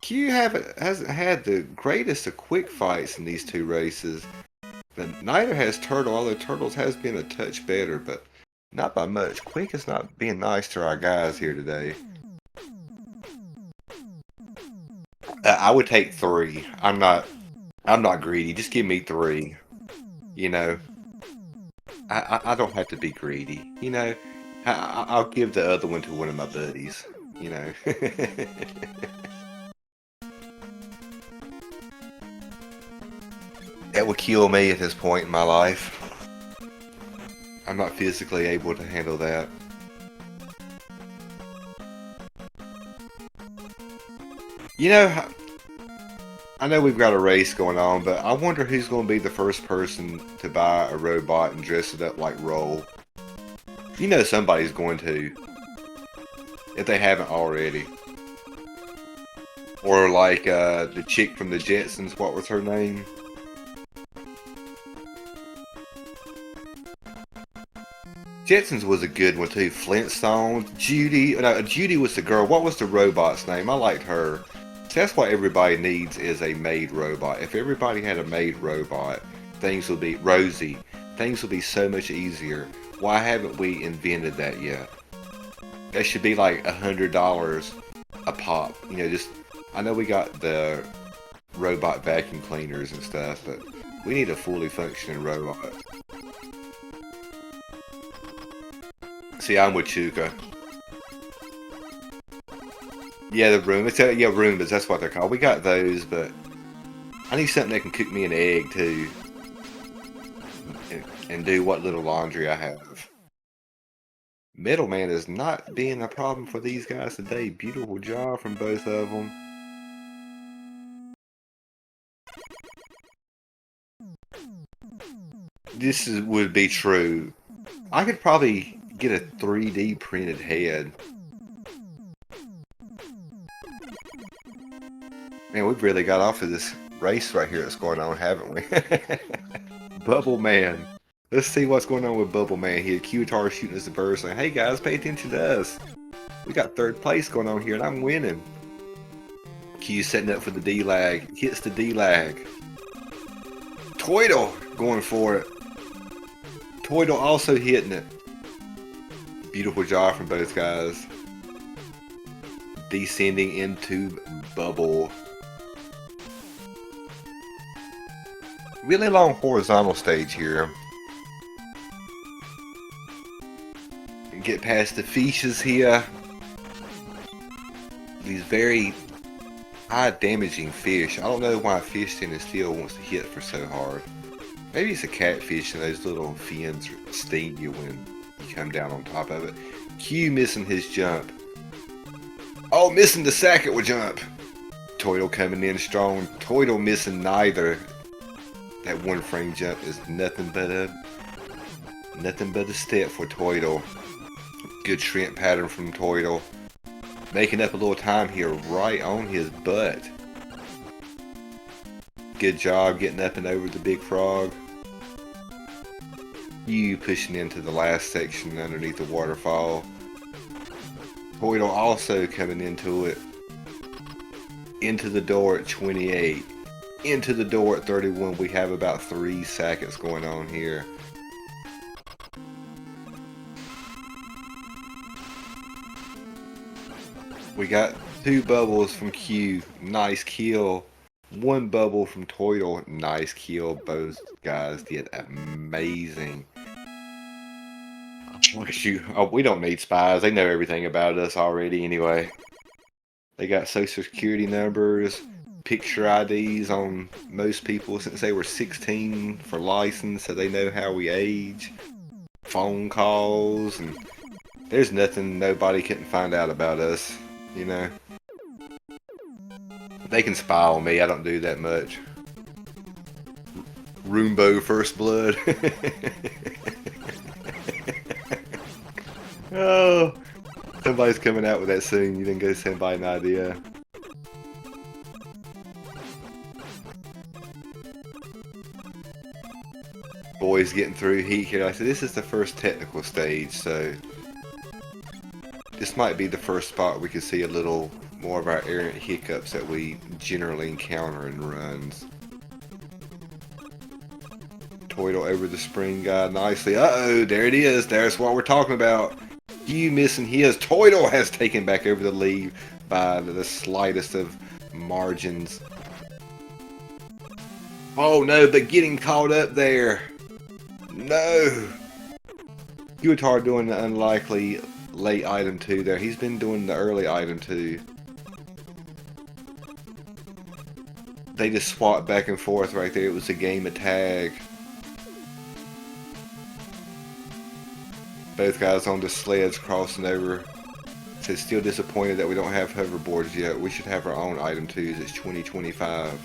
Q hasn't had the greatest of quick fights in these two races, but neither has Turtle, although Turtles has been a touch better, but not by much. Quick is not being nice to our guys here today. I would take 3. I'm not greedy. Just give me 3. You know, I don't have to be greedy. You know, I'll give the other one to one of my buddies. You know. That would kill me at this point in my life. I'm not physically able to handle that. You know, I know we've got a race going on, but I wonder who's going to be the first person to buy a robot and dress it up like Roll. You know somebody's going to, if they haven't already. Or like the chick from the Jetsons, what was her name? Jetsons was a good one too. Flintstones, Judy. No, Judy was the girl. What was the robot's name? I liked her. So that's what everybody needs is a maid robot. If everybody had a maid robot, things would be Rosie. Things would be so much easier. Why haven't we invented that yet? That should be like $100 a pop. You know, just I know we got the robot vacuum cleaners and stuff, but we need a fully functioning robot. See, I'm with Chuka. Yeah, the Roombas. Yeah, Roombas, that's what they're called. We got those, but I need something that can cook me an egg, too. And do what little laundry I have. Middleman is not being a problem for these guys today. Beautiful job from both of them. This would be true. I could probably get a 3D printed head. Man, we've really got off of this race right here that's going on, haven't we? Bubble Man. Let's see what's going on with Bubble Man here. Quratar shooting us the bird saying, hey guys, pay attention to us. We got third place going on here and I'm winning. Q setting up for the D-lag. Hits the D-lag. Toidle going for it. Toidle also hitting it. Beautiful job from both guys. Descending into Bubble. Really long horizontal stage here. Get past the fishes here. These very high damaging fish. I don't know why a fish standing still wants to hit for so hard. Maybe it's a catfish and those little fins sting you when you come down on top of it. Q missing his jump. Oh, missing the second with jump. Toidle coming in strong. Toidle missing neither. That one frame jump is nothing but a step for Toidle. Good shrimp pattern from Toidle. Making up a little time here right on his butt. Good job getting up and over the big frog. You pushing into the last section underneath the waterfall. Toidle also coming into it. Into the door at 28. Into the door at 31. We have about 3 seconds going on here. We got 2 bubbles from Q. Nice kill. 1 bubble from Toidle. Nice kill. Both guys did amazing. Oh, we don't need spies. They know everything about us already anyway. They got social security numbers, picture IDs on most people since they were 16 for license, so they know how we age. Phone calls, and there's nothing nobody couldn't find out about us, you know. They can spy on me, I don't do that much. Roombo First Blood. Oh, somebody's coming out with that soon. You didn't go send by an idea. Boys getting through heat here. Like I said, this is the first technical stage, so this might be the first spot we can see a little more of our errant hiccups that we generally encounter in runs. Toidle over the spring guy nicely. Uh-oh, there it is. There's what we're talking about. You missing his. Toidle has taken back over the lead by the slightest of margins. Oh no, but getting caught up there. No. Quratar doing the unlikely late item 2 there. He's been doing the early item 2. They just swapped back and forth right there. It was a game of tag. Both guys on the sleds crossing over. So still disappointed that we don't have hoverboards yet. We should have our own item 2s. It's 2025.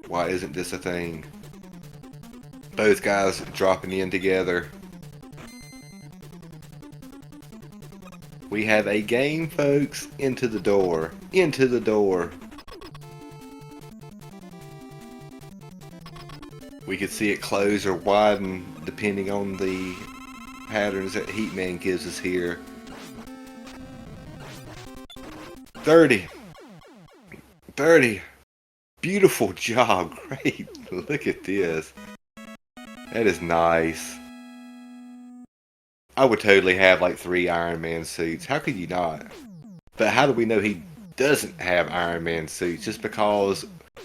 Why isn't this a thing? Both guys dropping in together. We have a game, folks. Into the door. Into the door. We could see it close or widen depending on the patterns that Heatman gives us here. 30. 30. Beautiful job. Great. Look at this. That is nice. I would totally have like 3 Iron Man suits. How could you not? But how do we know he doesn't have Iron Man suits? Just because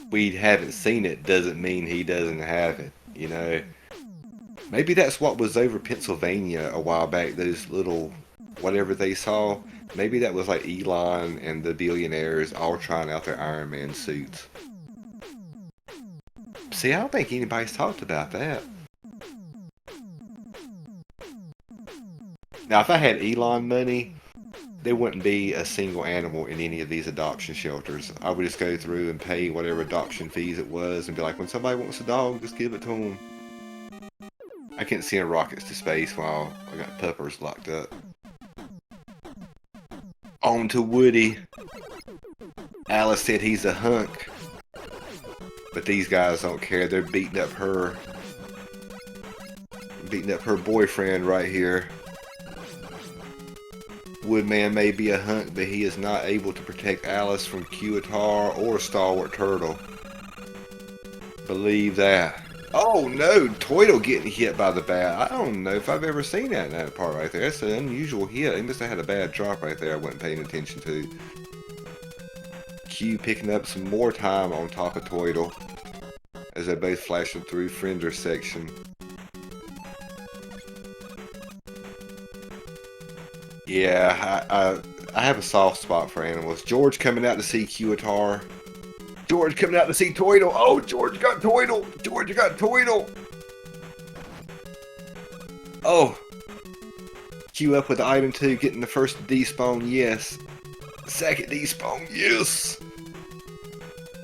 we haven't seen it doesn't mean he doesn't have it, you know? Maybe that's what was over Pennsylvania a while back, those little whatever they saw. Maybe that was like Elon and the billionaires all trying out their Iron Man suits. See, I don't think anybody's talked about that. Now, if I had Elon money, there wouldn't be a single animal in any of these adoption shelters. I would just go through and pay whatever adoption fees it was and be like, when somebody wants a dog, just give it to them. I can't send rockets to space while I got puppers locked up. On to Woody. Alice said he's a hunk. But these guys don't care. They're beating up her boyfriend right here. Woodman may be a hunk, but he is not able to protect Alice from Quratar or stalwarTTurtle. Believe that. Oh no, Toidle getting hit by the bat. I don't know if I've ever seen that in that part right there. That's an unusual hit. He must have had a bad drop right there I wasn't paying attention to. Q picking up some more time on top of Toidle as they're both flashing through Friender section. Yeah, I have a soft spot for animals. George coming out to see Quratar. George coming out to see Toidle. Oh, George got Toidle. George got Toidle. Oh. Q up with item 2, getting the first despawn, yes. Second despawn, yes.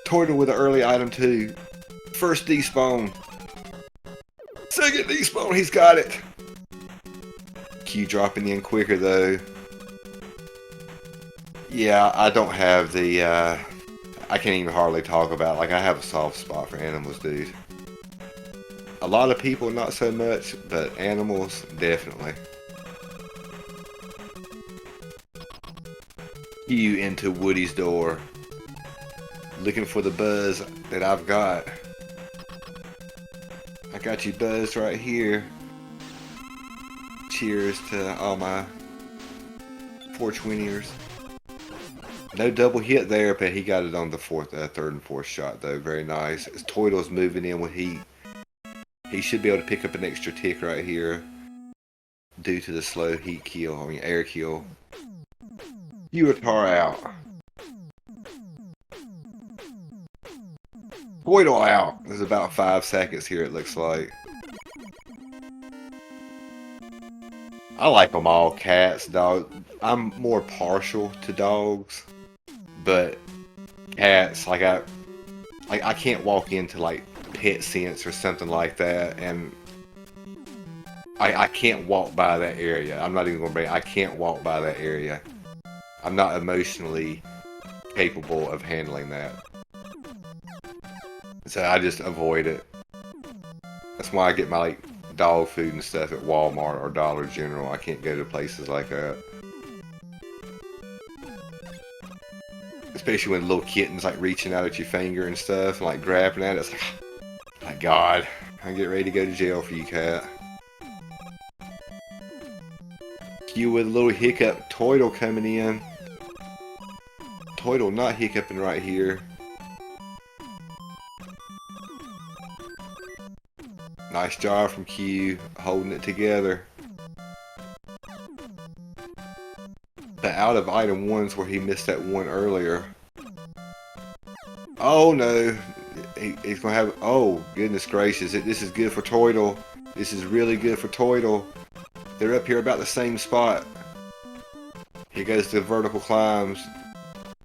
Toidle with the early item 2. First despawn. Second despawn, he's got it. Q dropping in quicker though. Yeah, I don't have the, I can't even hardly talk about, like I have a soft spot for animals, dude. A lot of people not so much, but animals, definitely. Q into Woody's door. Looking for the buzz that I've got. I got you buzzed right here. Cheers to all my 420ers. No double hit there, but he got it on the third and fourth shot though. Very nice. As Toidle's moving in with heat, he should be able to pick up an extra tick right here due to the slow heat kill, I mean air kill. Quratar out. Toidle out. There's about 5 seconds here it looks like. I like them all, cats, dogs. I'm more partial to dogs, but cats, like I can't walk into like PetSense or something like that, and I can't walk by that area. I'm not even gonna bring. I can't walk by that area. I'm not emotionally capable of handling that, so I just avoid it. That's why I get my like dog food and stuff at Walmart or Dollar General. I can't go to places like that. Especially when little kittens like reaching out at your finger and stuff and like grabbing at it. It's like, oh my God, I get ready to go to jail for you, cat. Q with a little hiccup. Toidle coming in. Toidle not hiccuping right here. Nice job from Q, holding it together. But out of item 1's where he missed that one earlier. Oh no, he's gonna have, oh goodness gracious, this is good for Toidle. This is really good for Toidle. They're up here about the same spot. Here goes the vertical climbs.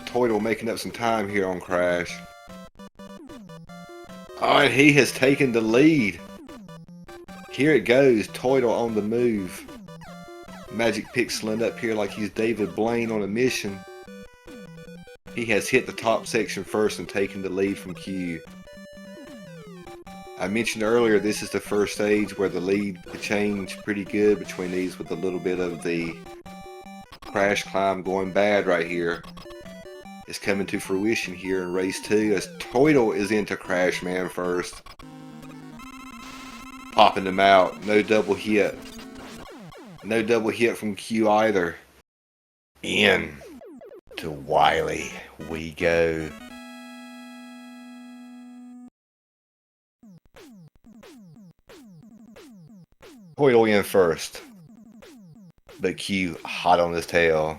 Toidle making up some time here on Crash. Oh, and he has taken the lead. Here it goes, Toidle on the move. Magic pixeling up here like he's David Blaine on a mission. He has hit the top section first and taken the lead from Q. I mentioned earlier this is the first stage where the lead could change pretty good between these, with a little bit of the crash climb going bad right here. It's coming to fruition here in race 2 as Turtle is into Crash Man first. Popping them out. No double hit. No double hit from Q either. In to Wily we go. Turtle in first. But Q hot on his tail.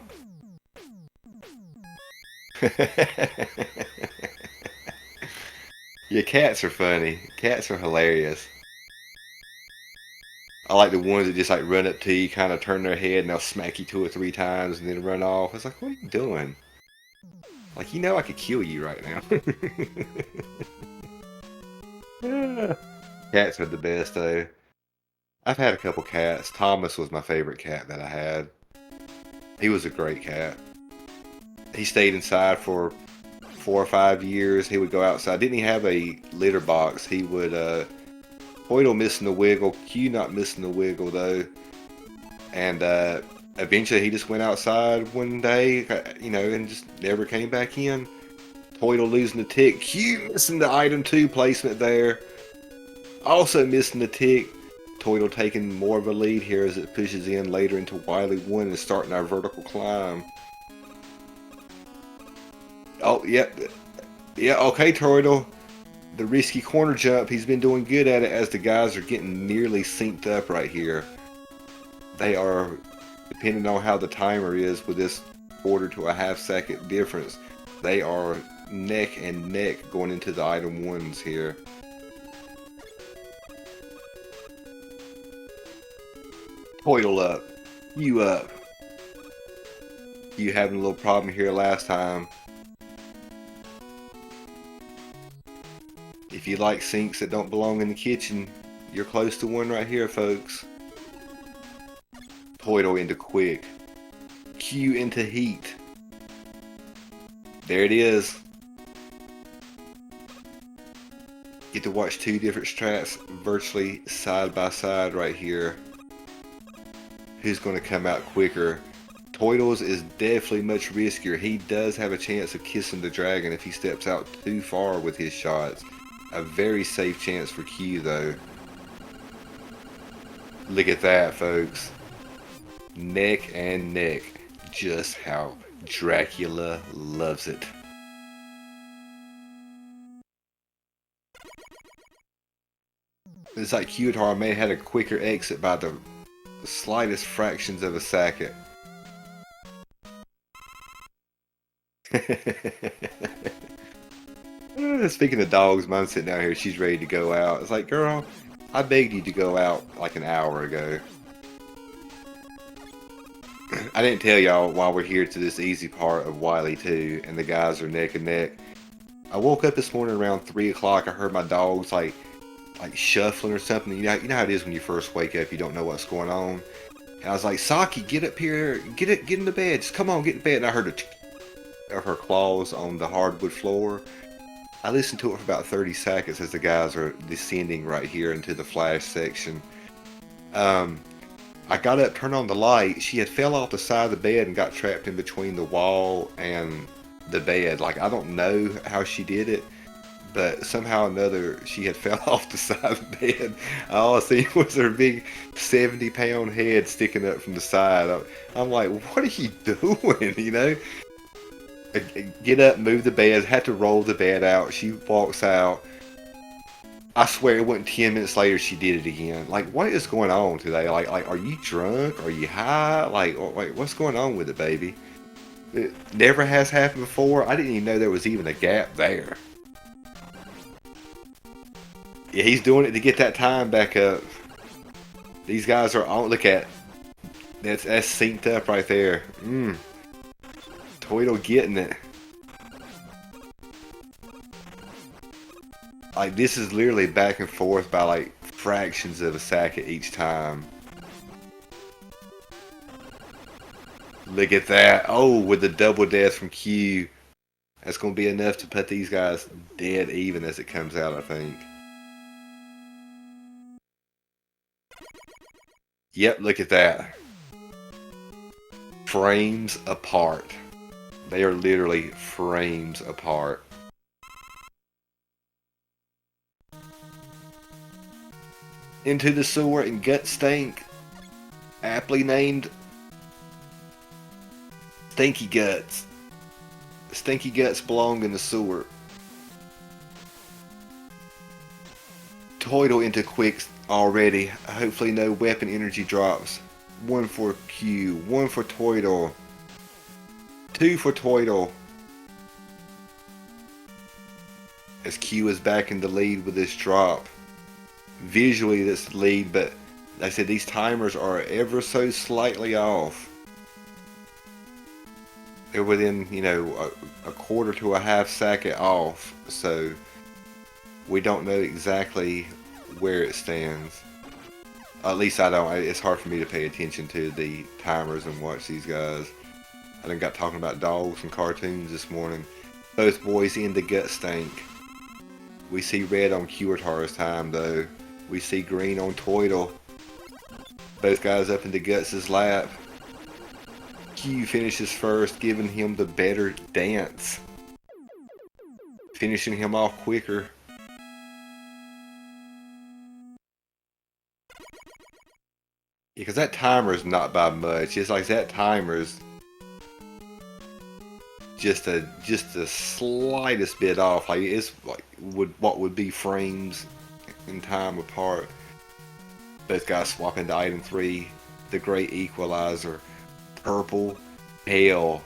Yeah, cats are funny. Cats are hilarious. I like the ones that just like run up to you, kind of turn their head, and they'll smack you 2 or 3 times and then run off. It's like, what are you doing? Like, you know I could kill you right now. Cats are the best though. I've had a couple cats. Thomas was my favorite cat that I had. He was a great cat. He stayed inside for 4 or 5 years. He would go outside. Didn't he have a litter box? He would, Hoydle missing the wiggle. Q not missing the wiggle though. And eventually he just went outside one day, you know, and just never came back in. Hoydle losing the tick. Q missing the item 2 placement there. Also missing the tick. Turtle taking more of a lead here as it pushes in later into Wily 1 and starting our vertical climb. Oh, yep. Yeah, okay, Turtle. The risky corner jump, he's been doing good at it as the guys are getting nearly synced up right here. They are, depending on how the timer is with this 1/4 to a 1/2 second difference, they are neck and neck going into the item 1s here. Turtle up. You up. You having a little problem here last time. If you like sinks that don't belong in the kitchen, you're close to one right here, folks. Turtle into quick. Q into heat. There it is. Get to watch 2 different strats virtually side by side right here. Who's going to come out quicker? Turtle's is definitely much riskier. He does have a chance of kissing the dragon if he steps out too far with his shots. A very safe chance for Q though. Look at that, folks. Neck and neck. Just how Dracula loves it. It's like Quratar may have had a quicker exit by the slightest fractions of a second. Speaking of dogs, mine's sitting down here, she's ready to go out. It's like, girl, I begged you to go out like an hour ago. I didn't tell y'all while we're here to this easy part of Wily 2 and the guys are neck and neck. I woke up this morning around 3 o'clock. I heard my dogs like shuffling or something. You know how it is when you first wake up, you don't know what's going on. And I was like, Saki, get up here, get in the bed, just come on, get in bed. And I heard her claws on the hardwood floor. I listened to it for about 30 seconds as the guys are descending right here into the flash section. I got up, turned on the light. She had fell off the side of the bed and got trapped in between the wall and the bed. Like, I don't know how she did it, but somehow or another she had fell off the side of the bed. All I see was her big 70-pound head sticking up from the side. I'm like, what are you doing, you know? Get up, move the bed, had to roll the bed out. She walks out. I swear it wasn't 10 minutes later she did it again. Like, what is going on today? Like, are you drunk? Are you high? Like, what's going on with it, baby? It never has happened before. I didn't even know there was even a gap there. Yeah, he's doing it to get that time back up. These guys are on. Look at that's synced up right there. Turtle getting it. Like, this is literally back and forth by like fractions of a second each time. Look at that. Oh, with the double death from Q. That's going to be enough to put these guys dead even as it comes out, I think. Yep, look at that. Frames apart. They are literally frames apart. Into the sewer and gut stank. Aptly named Stinky Guts. Stinky Guts belong in the sewer. Toidle into quicks already. Hopefully no weapon energy drops. 1 for Q. 1 for Toidle. 2 for Toidle. As Q is back in the lead with this drop. Visually that's the lead, but like I said, these timers are ever so slightly off. They're within, you know, a quarter to a half second off, so we don't know exactly where it stands. At least I don't. It's hard for me to pay attention to the timers and watch these guys. I done got talking about dogs and cartoons this morning. Both boys in the gut stank. We see red on Quratar's time though. We see green on Toidle. Both guys up into Guts' lap. Q finishes first, giving him the better dance. Finishing him off quicker. Because that timer's not by much. It's like that timer's just the slightest bit off. Like it's like what would be frames in time apart. Both guys swap into item 3, the great equalizer. Purple Hell.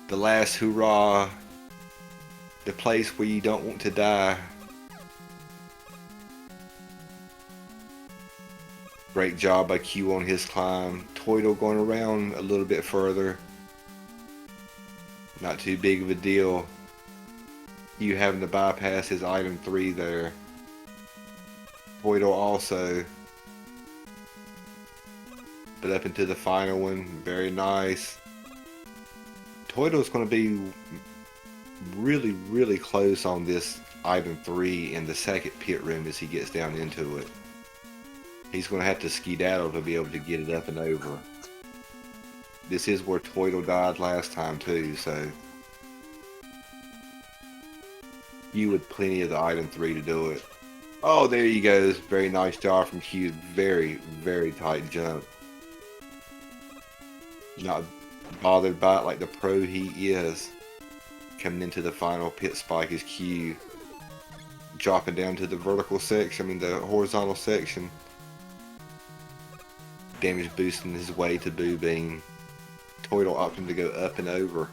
The last hurrah. The place where you don't want to die. Great job by Q on his climb. Toidle going around a little bit further. Not too big of a deal. Q having to bypass his item 3 there. Toidle also. But up into the final one, very nice. Toidle's going to be really, really close on this item 3 in the second pit room as he gets down into it. He's going to have to skedaddle to be able to get it up and over. This is where Toidle died last time too, so you with plenty of the item 3 to do it. Oh, there you go. Very nice job from Q. Very, very tight jump. Not bothered by it like the pro he is. Coming into the final pit spike is Q. Dropping down to the vertical section, the horizontal section. Damage boosting his way to Boo Beam. Toidle opting to go up and over.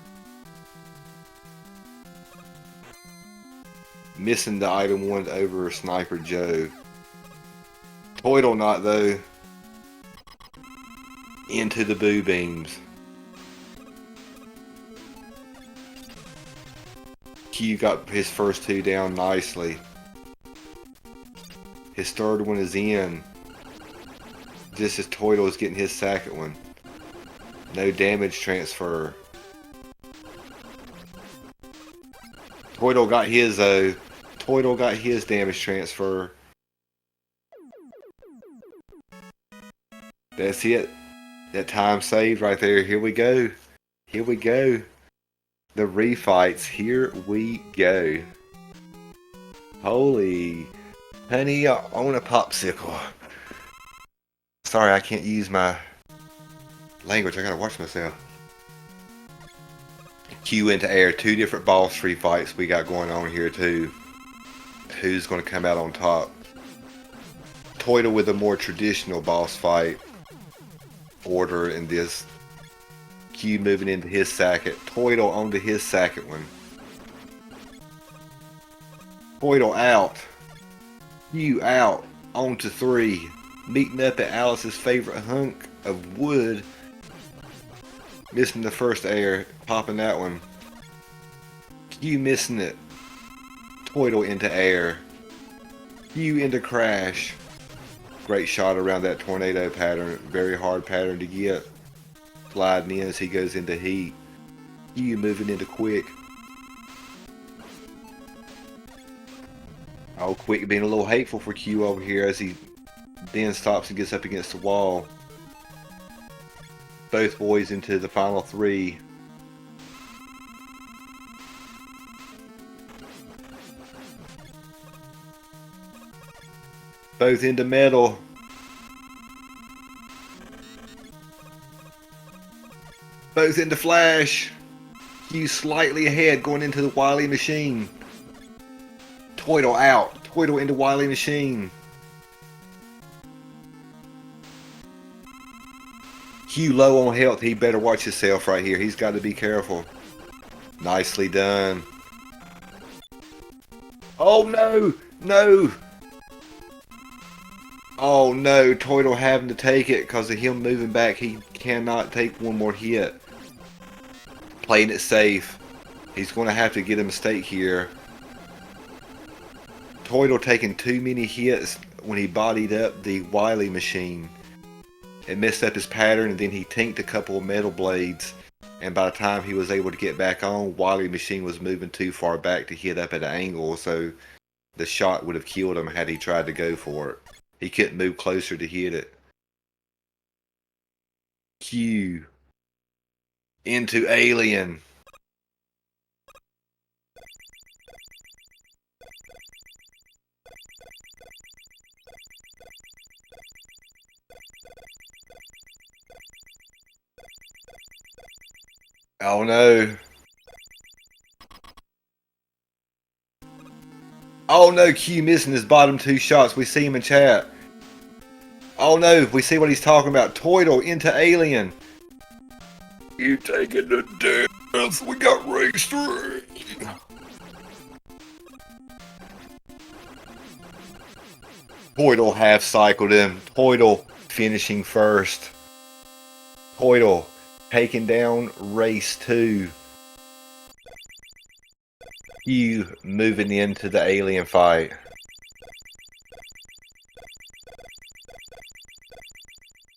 Missing the item 1 over Sniper Joe. Toidle not though. Into the Boo Beams. Q got his first 2 down nicely. His third one is in. Just as Toidle is getting his second one. No damage transfer. Toidle got his though. Toidle got his damage transfer. That's it. That time saved right there. Here we go. Here we go. The refights. Here we go. Holy. Honey, I own a popsicle. Sorry, I can't use my language. I gotta watch myself. Q into air. 2 different boss free fights we got going on here too. Who's gonna come out on top? Toidle with a more traditional boss fight order in this. Q moving into his second. Toidle onto his second one. Toidle out. Q out. On to 3. Meeting up at Alice's favorite hunk of wood. Missing the first air. Popping that one. Q missing it. Toidle into air. Q into crash. Great shot around that tornado pattern. Very hard pattern to get. Sliding in as he goes into heat. You moving into quick. Oh, quick being a little hateful for Q over here as he then stops and gets up against the wall. Both boys into the final three. Both into metal. Both into flash. Q slightly ahead going into the Wily machine. Toidle out. Toidle into Wily machine. Q low on health. He better watch himself right here. He's got to be careful. Nicely done. Oh no! No! Oh no, Toidle having to take it because of him moving back. He cannot take one more hit. Playing it safe. He's going to have to get a mistake here. Toidle taking too many hits when he bodied up the Wily machine. It messed up his pattern, and then he tinked a couple of metal blades. And by the time he was able to get back on, Wily machine was moving too far back to hit up at an angle, so the shot would have killed him had he tried to go for it. He couldn't move closer to hit it. Q into Alien. Oh no. Oh no, Q missing his bottom two shots. We see him in chat. Oh no, we see what he's talking about. Toidle into Alien. You taking the death. We got race 3. Toidle half cycled him. Toidle finishing first. Toidle taking down race 2. You moving into the Alien fight.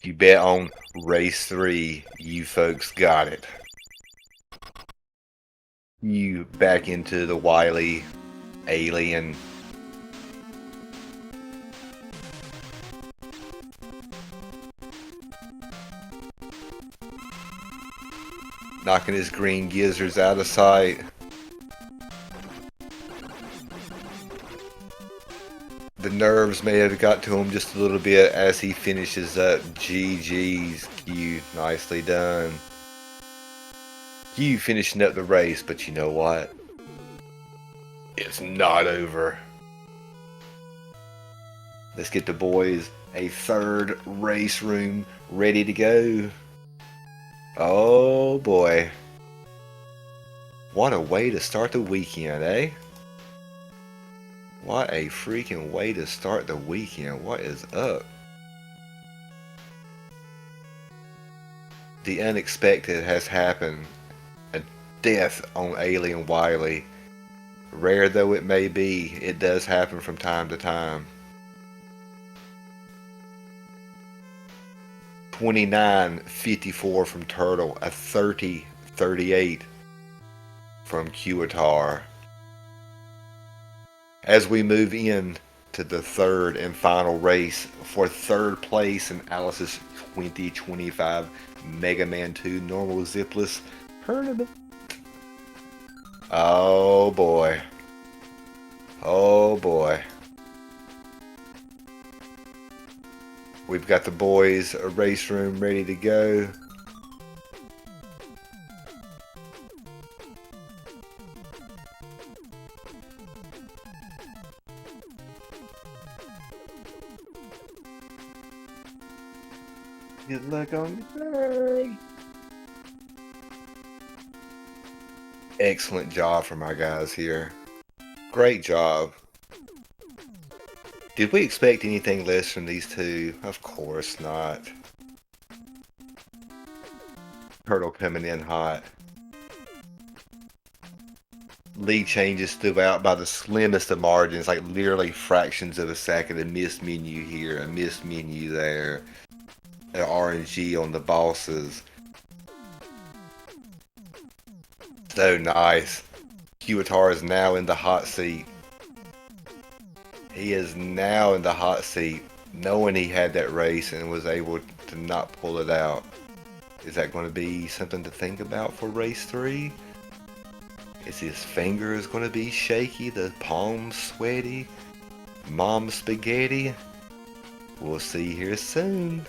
You bet on race 3. You folks got it. You back into the Wily Alien. Knocking his green gizzards out of sight. The nerves may have got to him just a little bit as he finishes up. GG's, Q. Nicely done. Q finishing up the race, but you know what? It's not over. Let's get the boys a third race room ready to go. Oh boy. What a way to start the weekend, eh? What a freaking way to start the weekend. What is up? The unexpected has happened. A death on Alien Wily. Rare though it may be, it does happen from time to time. 29-54 from Turtle. A 30-38 from Quratar. As we move in to the third and final race for third place in Alice's 2025 Mega Man 2 Normal Zipless Tournament. Oh boy. Oh boy. We've got the boys a race room ready to go. Good luck on the day. Excellent job from our guys here. Great job. Did we expect anything less from these two? Of course not. Turtle coming in hot. lead changes throughout by the slimmest of margins, like literally fractions of a second. A missed menu here, a missed menu there, an RNG on the bosses. So nice. Quratar is now in the hot seat. He is now in the hot seat, knowing he had that race and was able to not pull it out. Is that going to be something to think about for race 3? Is his fingers going to be shaky? The palms sweaty? Mom spaghetti? We'll see here soon.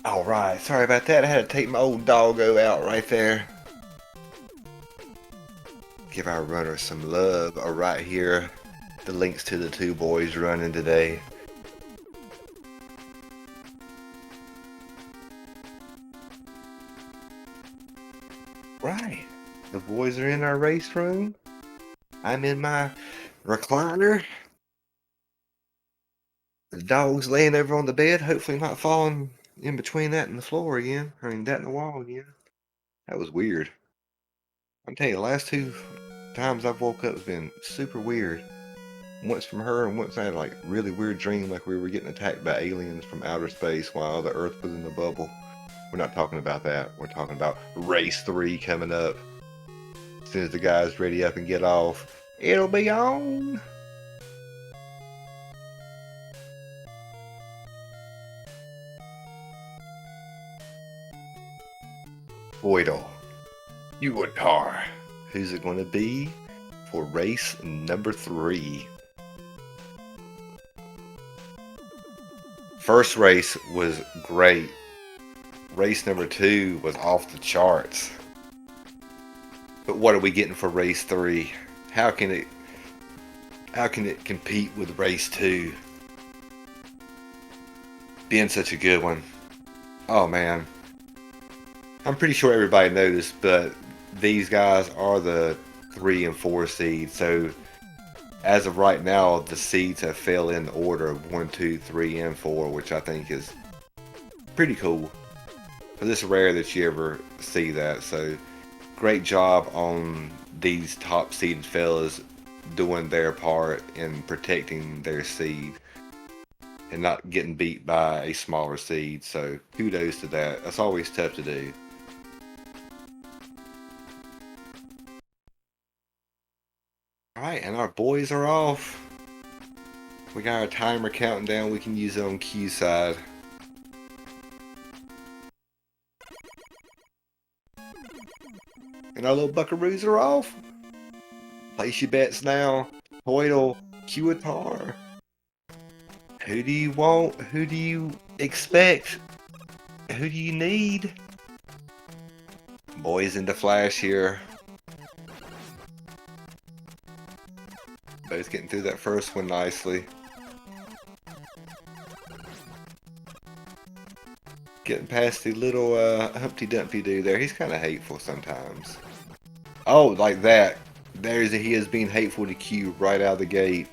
Alright, sorry about that. I had to take my old doggo out right there. Give our runner some love. Right here, the links to the two boys running today. Right, the boys are in our race room. I'm in my recliner. The dog's laying over on the bed, hopefully not falling in between that and the floor again. I mean, that and the wall again. That was weird. I'm telling you, the last 2 times I've woke up has been super weird. Once from her, and once I had like really weird dream, like we were getting attacked by aliens from outer space while the Earth was in the bubble. We're not talking about that. We're talking about race 3 coming up. As soon as the guys ready up and get off, it'll be on. Voidal. Quratar. Who's it going to be for race number 3? First race was great. Race number 2 was off the charts. But what are we getting for race 3? How can it compete with race 2? Being such a good one. Oh man. I'm pretty sure everybody noticed, but these guys are the 3 and 4 seeds. So as of right now, the seeds have fell in order of 1, 2, 3, and 4, which I think is pretty cool. Because it's rare that you ever see that. So great job on these top seeded fellas doing their part in protecting their seed and not getting beat by a smaller seed. So kudos to that. That's always tough to do. Alright, and our boys are off. We got our timer counting down. We can use it on Q side. And our little buckaroos are off. Place your bets now. Hoidle, Quratar. Who do you want? Who do you expect? Who do you need? Boys in the flash here. Both getting through that first one nicely. Getting past the little Humpty Dumpty dude there. He's kind of hateful sometimes. Oh, like that. He is being hateful to Q right out of the gate.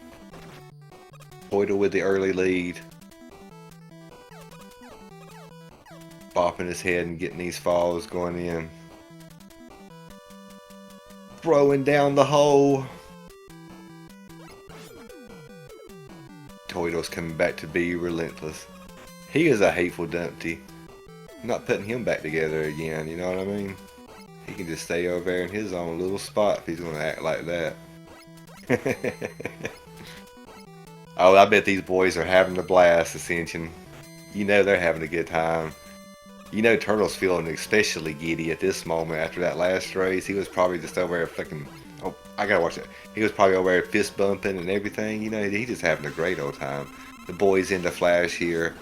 Toidle with the early lead. Bopping his head and getting these falls going in. Throwing down the hole. Toidle's coming back to be relentless. He is a hateful Dumpty. I'm not putting him back together again, you know what I mean? He can just stay over there in his own little spot if he's going to act like that. Oh, I bet these boys are having a blast, Ascension. You know they're having a good time. You know Turtle's feeling especially giddy at this moment after that last race. He was probably just over there fucking... Oh, I gotta watch it. He was probably over there fist bumping and everything. You know, he's just having a great old time. The boys into Flash here.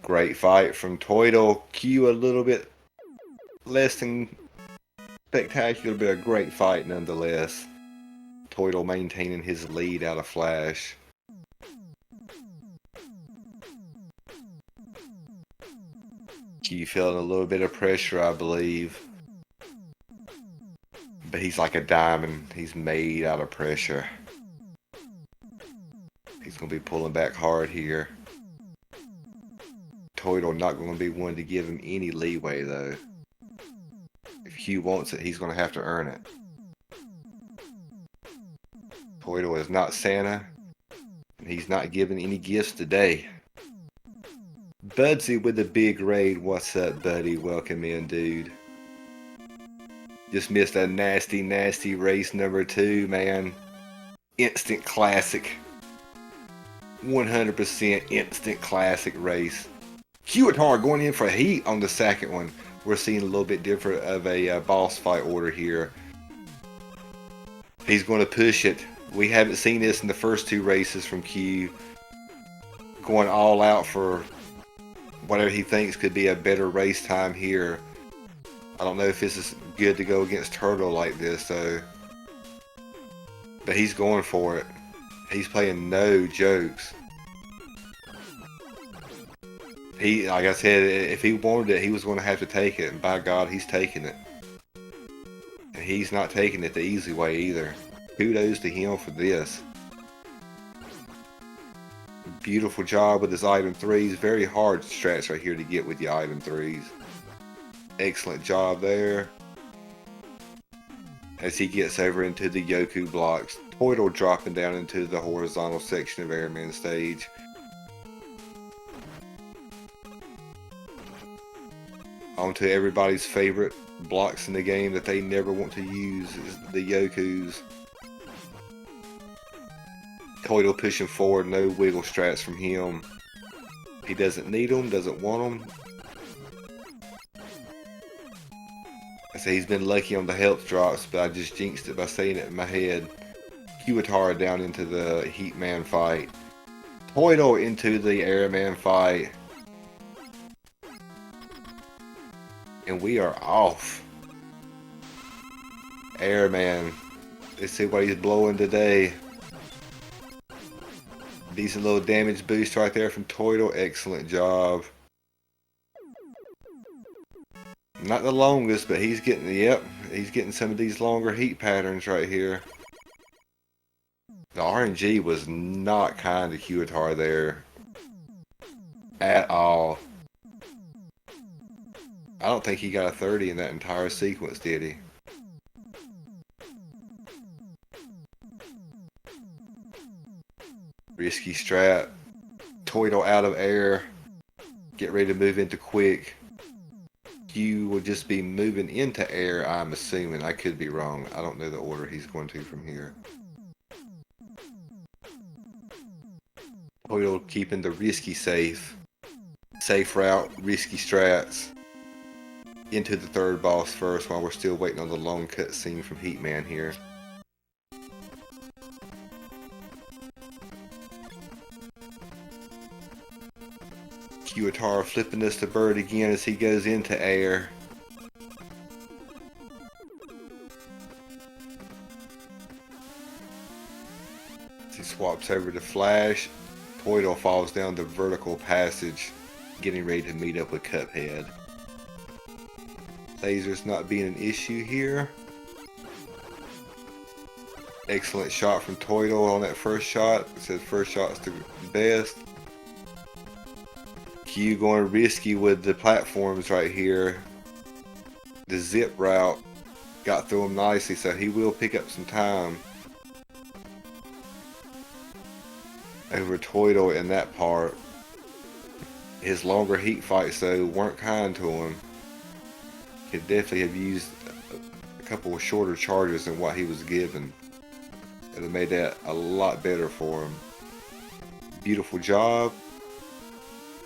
Great fight from Toidle. Q a little bit less than spectacular, but a great fight nonetheless. Toidle maintaining his lead out of Flash. Q feeling a little bit of pressure, I believe. But he's like a diamond. He's made out of pressure. He's going to be pulling back hard here. Toidle not going to be one to give him any leeway, though. If Q wants it, he's going to have to earn it. Toidle is not Santa, and he's not giving any gifts today. Budsy with the big raid. What's up, buddy? Welcome in, dude. Just missed a nasty, nasty race number 2, man. Instant classic. 100% instant classic race. Quratar going in for heat on the second one. We're seeing a little bit different of a boss fight order here. He's going to push it. We haven't seen this in the first 2 races from Q. Going all out for whatever he thinks could be a better race time here. I don't know if this is good to go against Turtle like this, though. But he's going for it. He's playing no jokes. Like I said, if he wanted it, he was going to have to take it. And by God, he's taking it. And he's not taking it the easy way either. Kudos to him for this. Beautiful job with his item 3s. Very hard strats right here to get with the item 3s. Excellent job there. As he gets over into the Yoku blocks. Toidle dropping down into the horizontal section of Airman stage. Onto everybody's favorite blocks in the game that they never want to use is the Yokus. Toidle pushing forward, no wiggle strats from him. He doesn't need them, doesn't want them. I say he's been lucky on the health drops, but I just jinxed it by saying it in my head. Quratar down into the Heatman fight. Toidle into the Airman fight. And we are off. Airman. Let's see what he's blowing today. Decent little damage boost right there from Toidle. Excellent job. Not the longest, but he's getting, yep, he's getting some of these longer heat patterns right here. The RNG was not kind to Quratar there. At all. I don't think he got a 30 in that entire sequence, did he? Risky strat. Toidle out of air. Get ready to move into quick. Q will just be moving into air, I'm assuming. I could be wrong. I don't know the order he's going to from here. Toidle keeping the risky safe. Safe route, risky strats. Into the third boss first while we're still waiting on the long cutscene from Heatman here. Quratar flipping us to bird again as he goes into air. As he swaps over to Flash, Toidle falls down the vertical passage, getting ready to meet up with Cuphead. Lasers not being an issue here. Excellent shot from Toidle on that first shot. It says first shot's the best. Q going risky with the platforms right here. The zip route got through him nicely, so he will pick up some time over Toidle in that part. His longer heat fights though weren't kind to him. Could definitely have used a couple of shorter charges than what he was given. It would have made that a lot better for him. Beautiful job.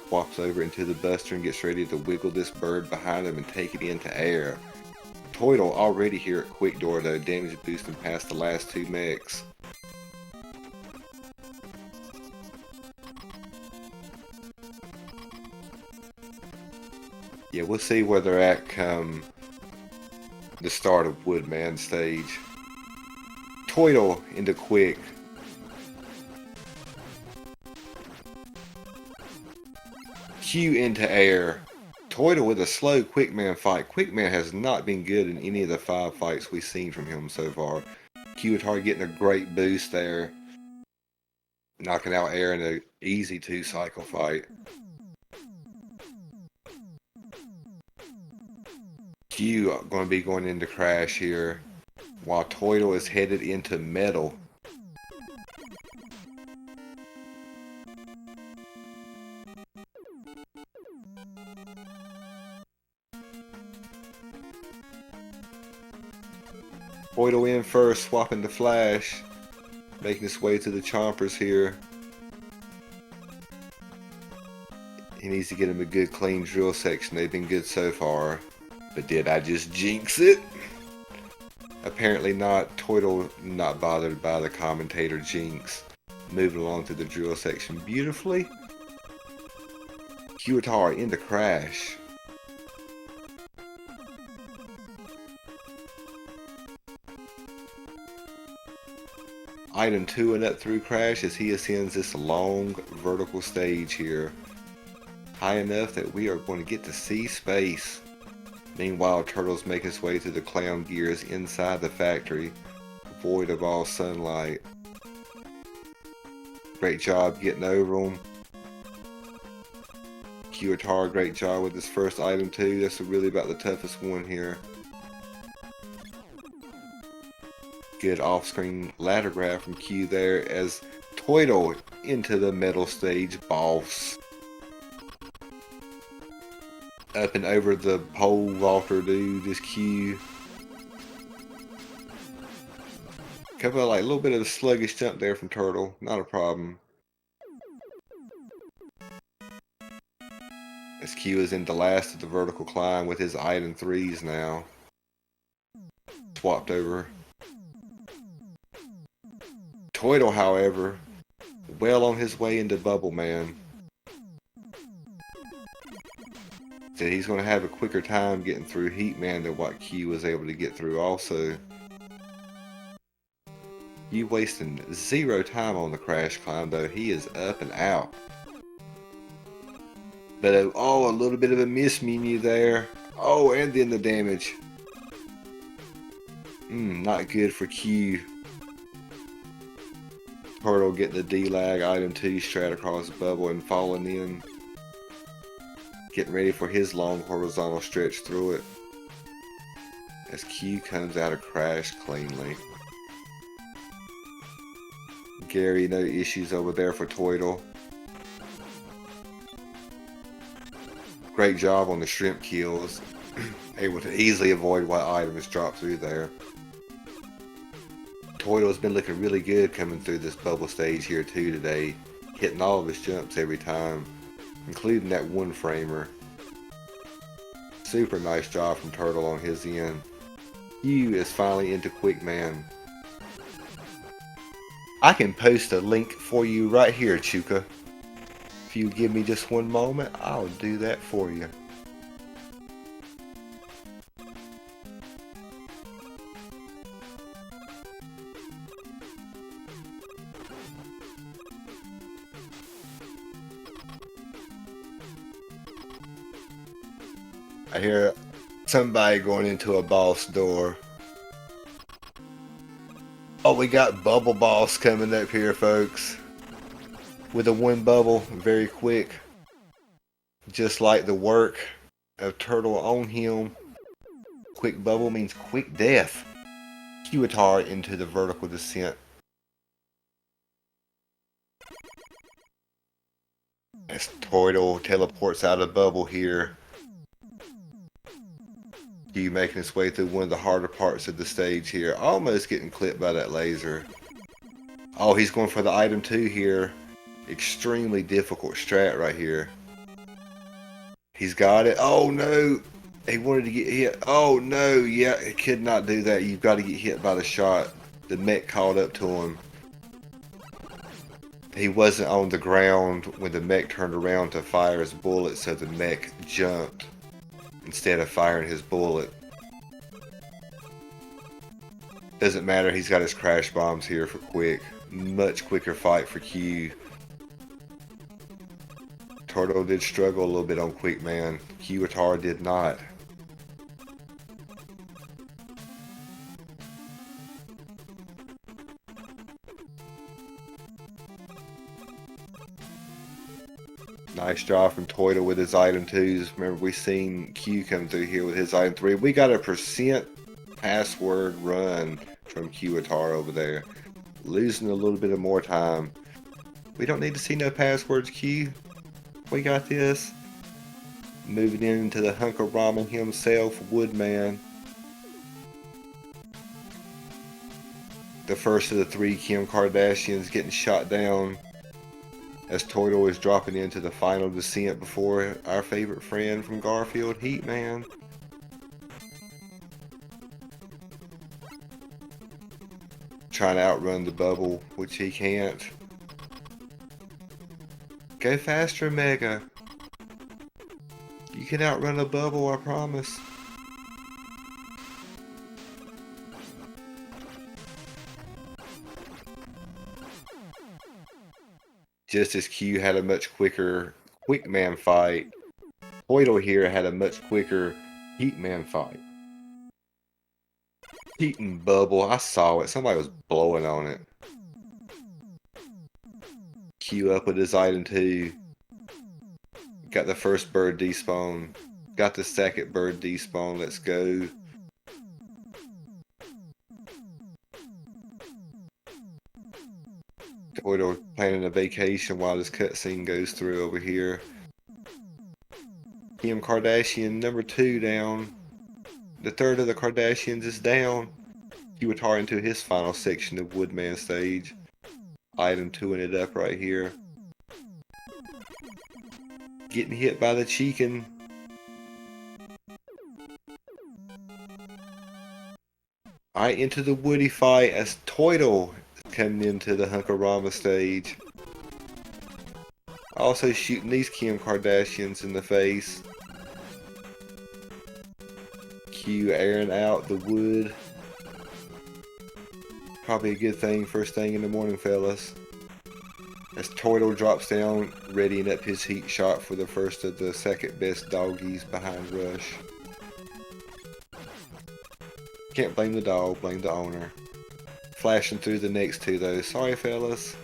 Swaps over into the Buster and gets ready to wiggle this bird behind him and take it into air. Toidle already here at Quick Door though, damage boosting past the last two mechs. Yeah, we'll see where they're at come the start of Woodman stage. Toidle into Quick. Q into air. Toidle with a slow Quickman fight. Quickman has not been good in any of the 5 fights we've seen from him so far. Quratar getting a great boost there. Knocking out air in an easy 2-cycle fight. Q going to be going into Crash here, while Toidle is headed into Metal. Toidle in first, swapping to Flash, making his way to the Chompers here. He needs to get him a good clean drill section. They've been good so far. But did I just jinx it? Apparently not. Toidle not bothered by the commentator jinx. Moving along to the drill section beautifully. Quratar into Crash. Item 2 and up through Crash as he ascends this long vertical stage here. High enough that we are going to get to see space. Meanwhile, Turtle's making his way through the clown gears inside the factory, void of all sunlight. Great job getting over them. Quratar, great job with his first item too. That's really about the toughest one here. Good off-screen ladder grab from Q there as Toidle into the metal stage boss. Up and over the pole vaulter dude, this Q. Couple of like a little bit of a sluggish jump there from Turtle, not a problem. As Q is in the last of the vertical climb with his item 3s now. Swapped over. Toidle, however, well on his way into Bubble Man. So he's going to have a quicker time getting through Heat Man than what Q was able to get through also. You wasting 0 time on the crash climb though. He is up and out. But oh, a little bit of a miss menu there. Oh, and then the damage. Not good for Q. Turtle getting the D-lag item 2 straight across the bubble and falling in. Getting ready for his long horizontal stretch through it. As Q comes out of Crash cleanly. Gary, no issues over there for Toidle. Great job on the shrimp kills. Able to easily avoid what items dropped through there. Toidle's been looking really good coming through this bubble stage here too today. Hitting all of his jumps every time, including that one framer. Super nice job from Turtle on his end. Q is finally into Quick Man. I can post a link for you right here, Chuka. If you give me just one moment, I'll do that for you. I hear Somebody going into a boss door. Oh, we got Bubble Boss coming up here, folks. With a one bubble, very quick. Just like the work of Turtle on him. Quick bubble means quick death. Quratar into the vertical descent. As Turtle teleports out of bubble here. Q making his way through one of the harder parts of the stage here. Almost getting clipped by that laser. Oh, he's going for the item 2 here. Extremely difficult strat right here. He's got it. Oh no! He wanted to get hit. Oh no! Yeah, he could not do that. You've got to get hit by the shot. The mech caught up to him. He wasn't on the ground when the mech turned around to fire his bullet, so the mech jumped instead of firing his bullet. Doesn't matter, he's got his crash bombs here for quick. Much quicker fight for Q. Turtle did struggle a little bit on quick, man. Quratar did not. Nice job from Turtle with his item 2s. Remember, we seen Q come through here with his item 3. We got a % password run from Quratar over there. Losing a little bit of more time. We don't need to see no passwords, Q. We got this. Moving into the hunk of ramen himself, Woodman. The first of the 3 Kim Kardashians getting shot down as Turtle is dropping into the final descent before our favorite friend from Garfield, Heatman. Trying to outrun the bubble, which he can't. Go faster, Mega. You can outrun a bubble, I promise. Just as Q had a much quicker Quick Man fight, Turtle here had a much quicker Heat Man fight. Heat and bubble, I saw it. Somebody was blowing on it. Q up with his item 2. Got the first bird despawn. Got the second bird despawn. Let's go. Turtle planning a vacation while this cutscene goes through over here. Kim Kardashian number 2 down. The third of the Kardashians is down. Quratar into his final section of Woodman stage. Item 2ing it up right here. Getting hit by the chicken. Alright, into the Woody fight as Turtle coming into the Hunkarama stage. Also shooting these Kim Kardashians in the face. Q airing out the wood. Probably a good thing first thing in the morning, fellas. As Turtle drops down, readying up his heat shot for the first of the second best doggies behind Rush. Can't blame the dog, blame the owner. Flashing through the next 2 though. Sorry, fellas.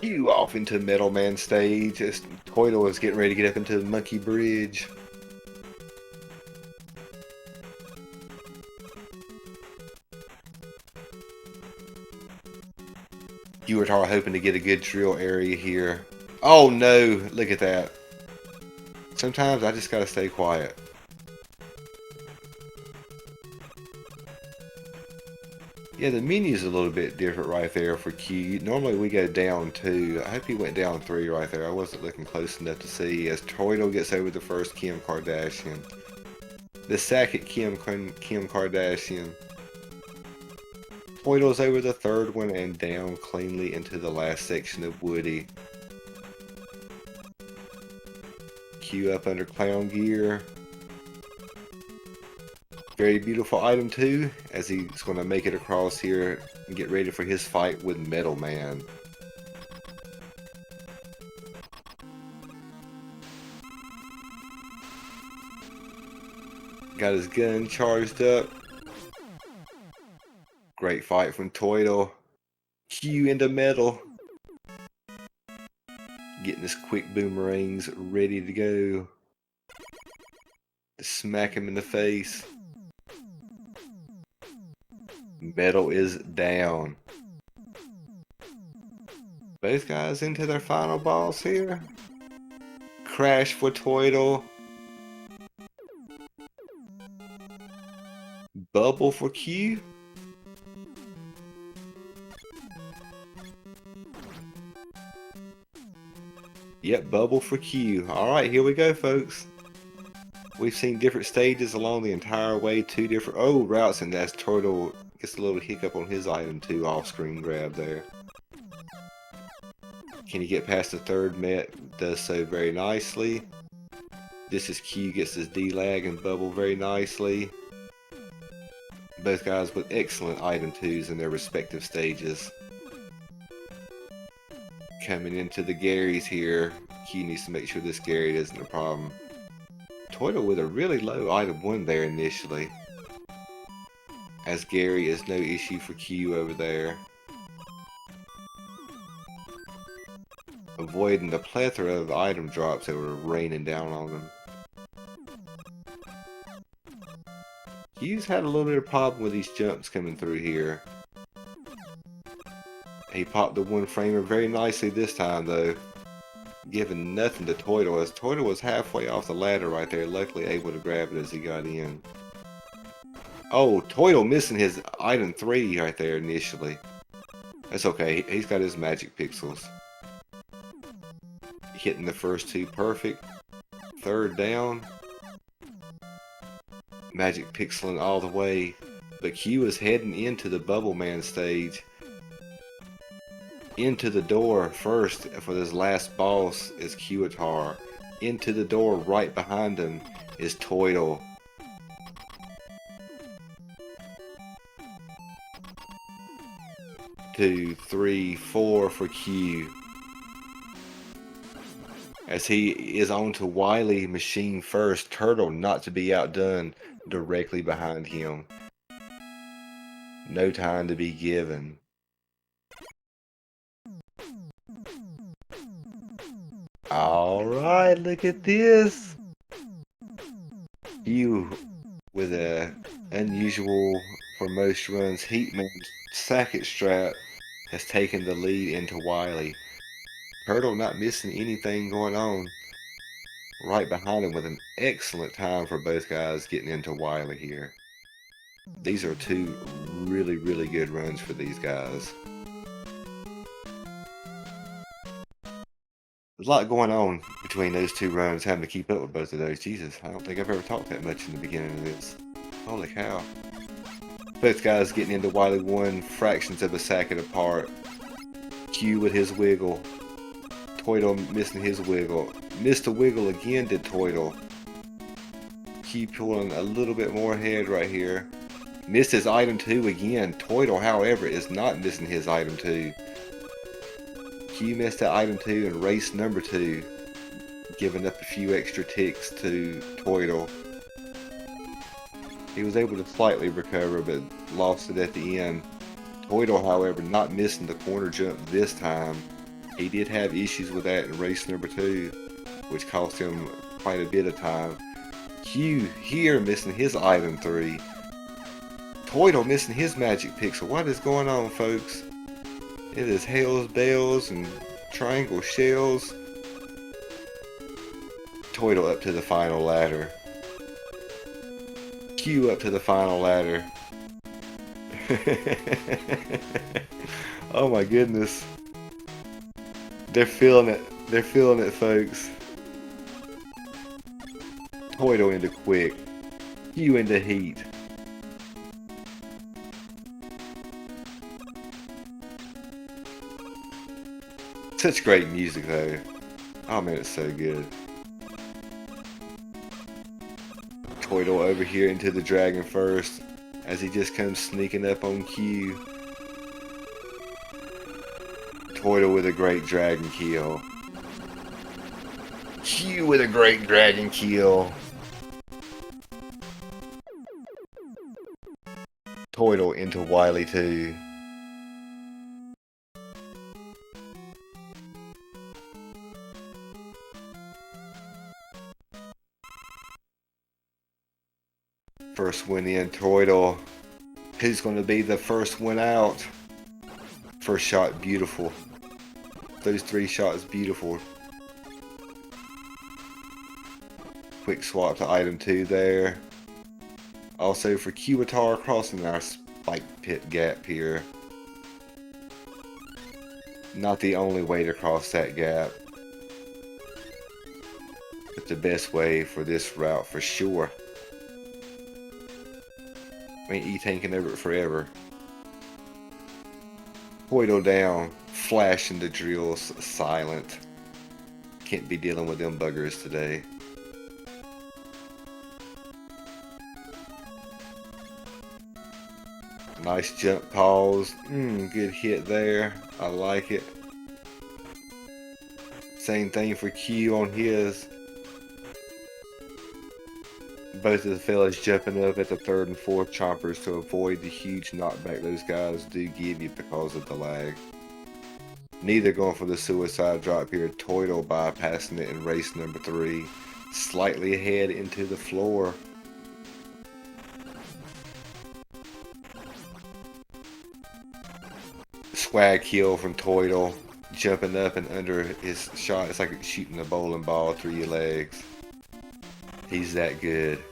You off into Metal Man stage as Turtle is getting ready to get up into the Monkey Bridge. Quratar hoping to get a good drill area here. Oh no, look at that. Sometimes I just gotta stay quiet. Yeah, the menu's a little bit different right there for Q. Normally we go down 2. I hope he went down 3 right there. I wasn't looking close enough to see as Turtle gets over the first Kim Kardashian. The second Kim Kardashian. Turtle's over the third one and down cleanly into the last section of Woody. Q up under clown gear. Very beautiful item 2 as he's going to make it across here and get ready for his fight with Metal Man. Got his gun charged up. Great fight from Turtle. Q into metal. Getting his quick boomerangs ready to go. To smack him in the face. Metal is down. Both guys into their final boss here. Crash for Turtle. Bubble for Q. Yep, bubble for Q. Alright, here we go, folks. We've seen different stages along the entire way. Two different routes, and that's Turtle gets a little hiccup on his item too. Off-screen grab there. Can he get past the third met? Does so very nicely. This is Q, gets his D-lag and bubble very nicely. Both guys with excellent item 2s in their respective stages. Coming into the Garys here. Q needs to make sure this Gary isn't a problem. Turtle with a really low item 1 there initially. As Gary is no issue for Q over there. Avoiding the plethora of item drops that were raining down on them. Q's had a little bit of problem with these jumps coming through here. He popped the one framer very nicely this time though. Giving nothing to Turtle, as Turtle was halfway off the ladder right there, luckily able to grab it as he got in. Oh, Turtle missing his item 3 right there initially. That's okay, he's got his magic pixels. Hitting the first 2 perfect. Third down. Magic pixeling all the way. But Q is heading into the Bubble Man stage. Into the door first for this last boss is Quratar. Into the door right behind him is Turtle. Two, three, four for Q. As he is on to Wily Machine first, Turtle not to be outdone directly behind him. No time to be given. Alright, look at this. Q with a unusual for most runs Heatman Sacket Strap has taken the lead into Wily. Turtle not missing anything going on. Right behind him with an excellent time for both guys getting into Wily here. These are 2 really, really good runs for these guys. There's a lot going on between those 2 runs, having to keep up with both of those. Jesus, I don't think I've ever talked that much in the beginning of this. Holy cow. Both guys getting into Wily 1, fractions of a second apart. Q with his wiggle. Turtle missing his wiggle. Missed a wiggle again, did Turtle. Q pulling a little bit more ahead right here. Missed his item 2 again. Turtle, however, is not missing his item 2. Q missed that item 2 in race number 2. Giving up a few extra ticks to Turtle. He was able to slightly recover, but lost it at the end. Turtle, however, not missing the corner jump this time. He did have issues with that in race number 2, which cost him quite a bit of time. Q here missing his item 3. Turtle missing his magic pixel. What is going on, folks? It is Hell's Bells and Triangle Shells. Turtle up to the final ladder. Q up to the final ladder. Oh my goodness. They're feeling it. They're feeling it, folks. Turtle into quick. Q into heat. Such great music though. Oh man, it's so good. Turtle over here into the dragon first, as he just comes sneaking up on Q. Turtle with a great dragon kill. Q with a great dragon kill. Turtle into Wily 2. First win in, Turtle. Who's going to be the first one out? First shot, beautiful. Those 3 shots, beautiful. Quick swap to item 2 there. Also for Quratar crossing our spike pit gap here. Not the only way to cross that gap, but the best way for this route for sure. I ain't E-tanking over it forever. Turtle down, flashing the drills, silent. Can't be dealing with them buggers today. Nice jump pause. Good hit there. I like it. Same thing for Q on his. Both of the fellas jumping up at the 3rd and 4th choppers to avoid the huge knockback those guys do give you because of the lag. Neither going for the suicide drop here. Turtle bypassing it in race number 3. Slightly ahead into the floor. Swag kill from Turtle. Jumping up and under his shot. It's like shooting a bowling ball through your legs. He's that good.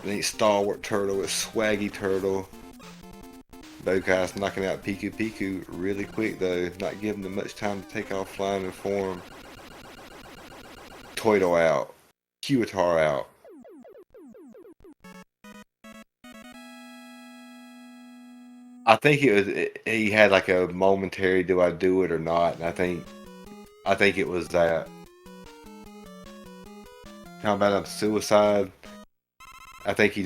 It ain't stalwarTTurtle, it's swagyTurtle. Both guys knocking out Piku Piku really quick though, not giving them much time to take off flying and form. Turtle out. Quratar out. I think he had like a momentary do I do it or not, and I think it was that. Talking about suicide, I think he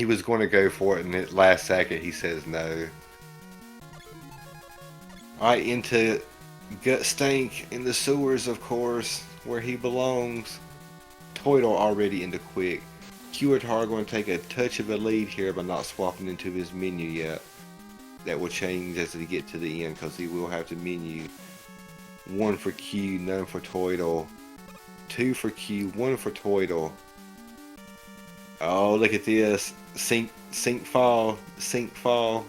was going to go for it, and at last second he says no. Alright, into Gut Stank in the sewers, of course, where he belongs. Turtle already into quick. Quratar going to take a touch of a lead here by not swapping into his menu yet. That will change as we get to the end because he will have to menu. 1 for Q, none for Turtle. 2 for Q, 1 for Turtle. Oh, look at this. Sink, fall, sink, fall.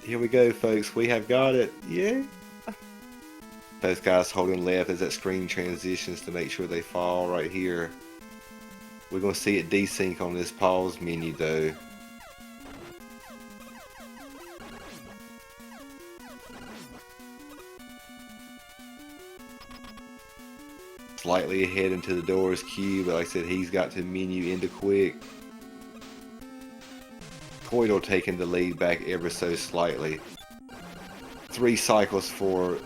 Here we go, folks. We have got it. Yeah. Those guys holding left as that screen transitions to make sure they fall right here. We're going to see it desync on this pause menu, though. Slightly ahead into the doors Q, but like I said, he's got to menu into quick. Turtle taking the lead back ever so slightly. 3 cycles for...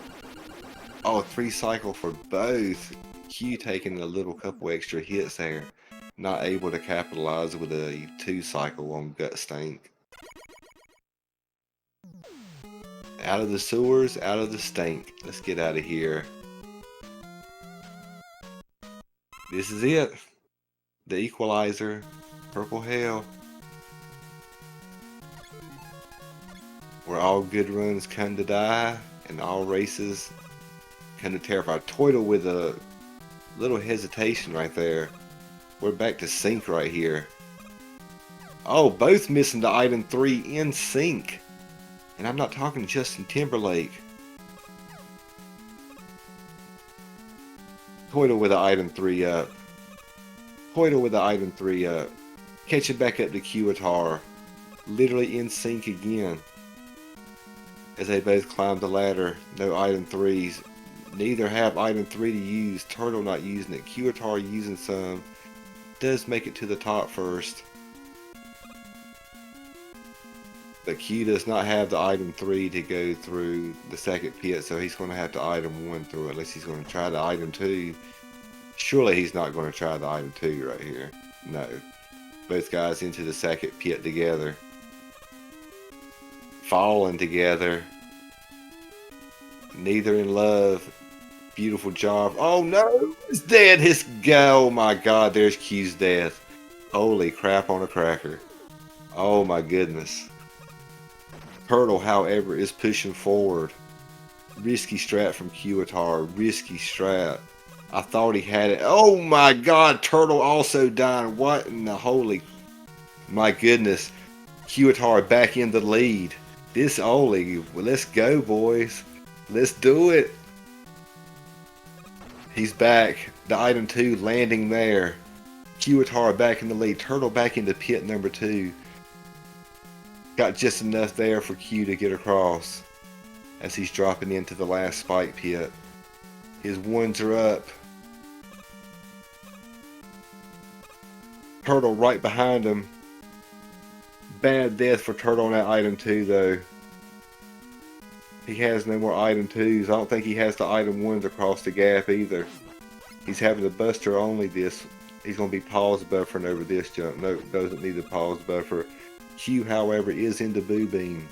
Oh, 3 cycle for both. Q taking a little couple extra hits there. Not able to capitalize with a 2 cycle on Gut Stank. Out of the sewers, out of the stank. Let's get out of here. This is it. The equalizer. Purple Hell. Where all good runs come to die and all races come to terrify. Turtle with a little hesitation right there. We're back to sync right here. Oh, both missing the item 3 in sync. And I'm not talking Justin Timberlake. Turtle with the item 3 up. Turtle with the item 3 up. Catching back up to Quratar. Literally in sync again. As they both climb the ladder. No item 3s. Neither have item 3 to use. Turtle not using it. Quratar using some. Does make it to the top first. But Q does not have the item 3 to go through the second pit, so he's going to have to item 1 through it, unless he's going to try the item 2. Surely he's not going to try the item 2 right here. No. Both guys into the second pit together. Falling together. Neither in love. Beautiful job. Oh no, it's dead. His go. Oh my god, there's Q's death. Holy crap on a cracker. Oh my goodness. Turtle, however, is pushing forward. Risky strat from Quratar. Risky strat. I thought he had it. Oh my god, Turtle also dying. What in the holy... My goodness. Quratar back in the lead. This only... Well, let's go, boys. Let's do it. He's back. The item 2 landing there. Quratar back in the lead. Turtle back into pit number 2. Got just enough there for Q to get across as he's dropping into the last spike pit. His ones are up. Turtle right behind him. Bad death for Turtle on that item 2 though. He has no more item 2s. I don't think he has the item 1s across the gap either. He's having the buster only this. He's going to be pause buffering over this jump. No, doesn't need a pause buffer. Q, however, is into Boo Beam.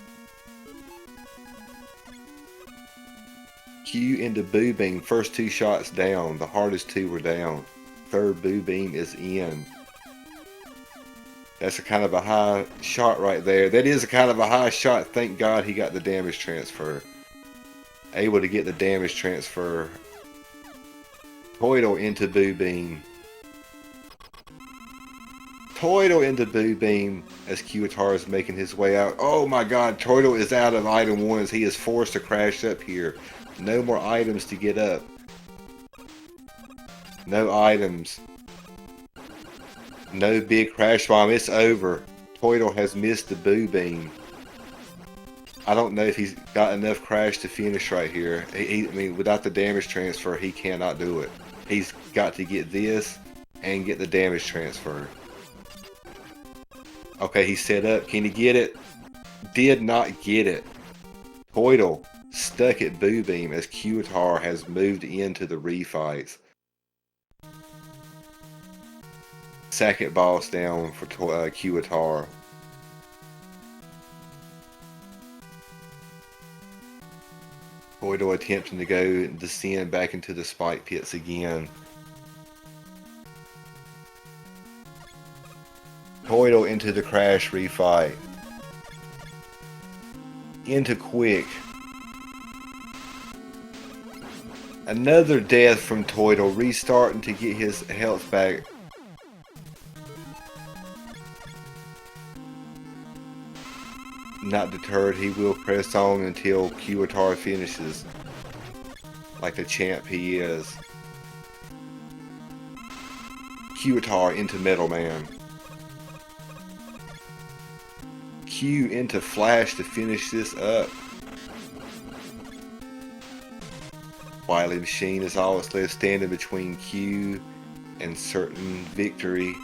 Q into Boo Beam. First 2 shots down. The hardest 2 were down. Third Boo Beam is in. That's a kind of a high shot right there. That is a kind of a high shot. Thank God he got the damage transfer. Able to get the damage transfer. Toidle into Boo Beam. Toidle into Boo Beam as Quratar is making his way out. Oh my god, Toidle is out of item 1s. He is forced to crash up here. No more items to get up. No items. No big crash bomb. It's over. Toidle has missed the Boo Beam. I don't know if he's got enough crash to finish right here. I mean, without the damage transfer, he cannot do it. He's got to get this and get the damage transfer. Okay, he's set up. Can he get it? Did not get it. Toidle stuck at Boo Beam as Quratar has moved into the refights. Second boss down for Quratar. Toidle attempting to go descend back into the spike pits again. Toidle into the crash refight. Into quick. Another death from Toidle, restarting to get his health back. Not deterred, he will press on until Quratar finishes. Like the champ he is. Quratar into Metal Man. Q into Flash to finish this up. Wily Machine is all that's left standing between Q and certain victory.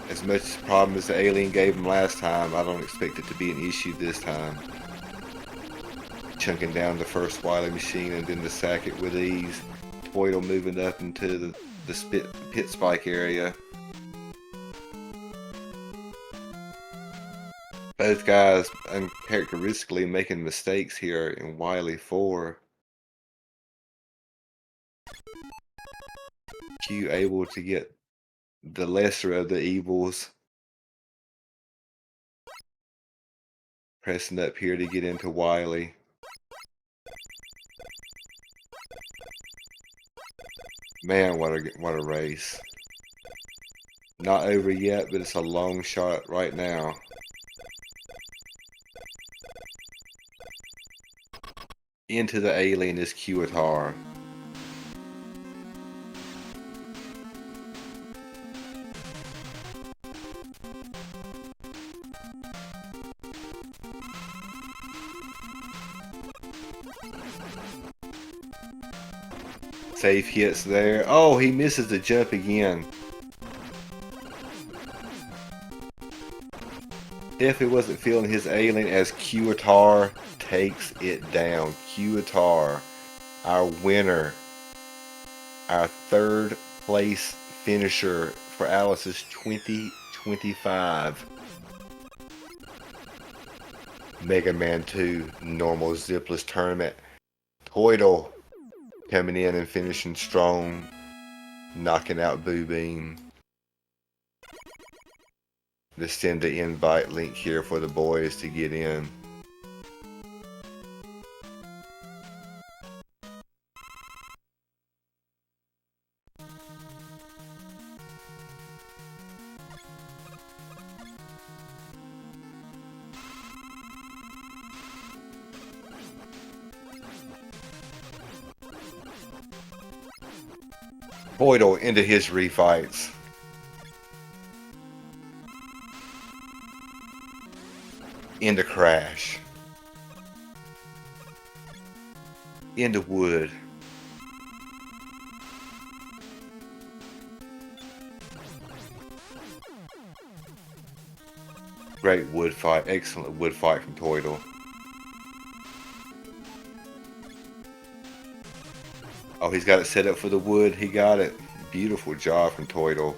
As much problem as the alien gave him last time, I don't expect it to be an issue this time. Chunking down the first Wily Machine and then the second with ease. Toidle moving up into the pit spike area. Both guys uncharacteristically making mistakes here in Wily 4. Q able to get the lesser of the evils. Pressing up here to get into Wily. Man, what a race. Not over yet, but it's a long shot right now. Into the alien is Quratar. Safe hits there. Oh, he misses the jump again. Definitely wasn't feeling his alien as Quratar takes it down. Quratar, our winner. Our third place finisher for Alice's 2025 Mega Man 2 Normal Zipless Tournament. Toidle coming in and finishing strong, knocking out Boo Bean. Just send the invite link here for the boys to get in. Boydle into his refights. Into Crash. Into Wood. Great wood fight. Excellent wood fight from Toydle. Oh, he's got it set up for the wood. He got it. Beautiful job from Toydle.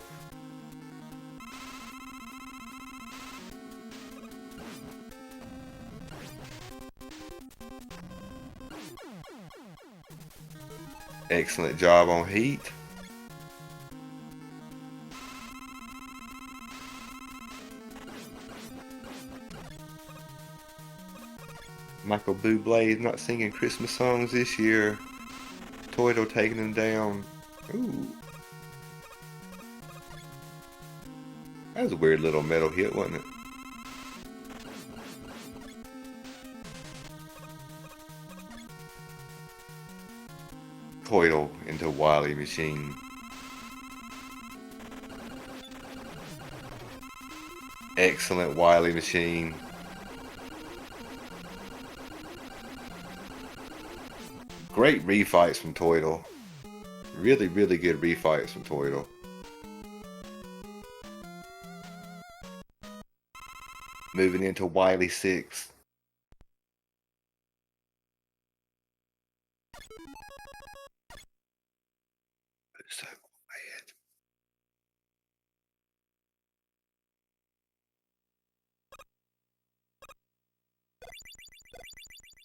Excellent job on heat. Michael Bublé is not singing Christmas songs this year. Toydle taking him down. Ooh. That was a weird little metal hit, wasn't it? Toydle into Wily Machine. Excellent Wily Machine. Great refights from Toydle. Really, really good refights from Toydle. Moving into Wily 6. So bad.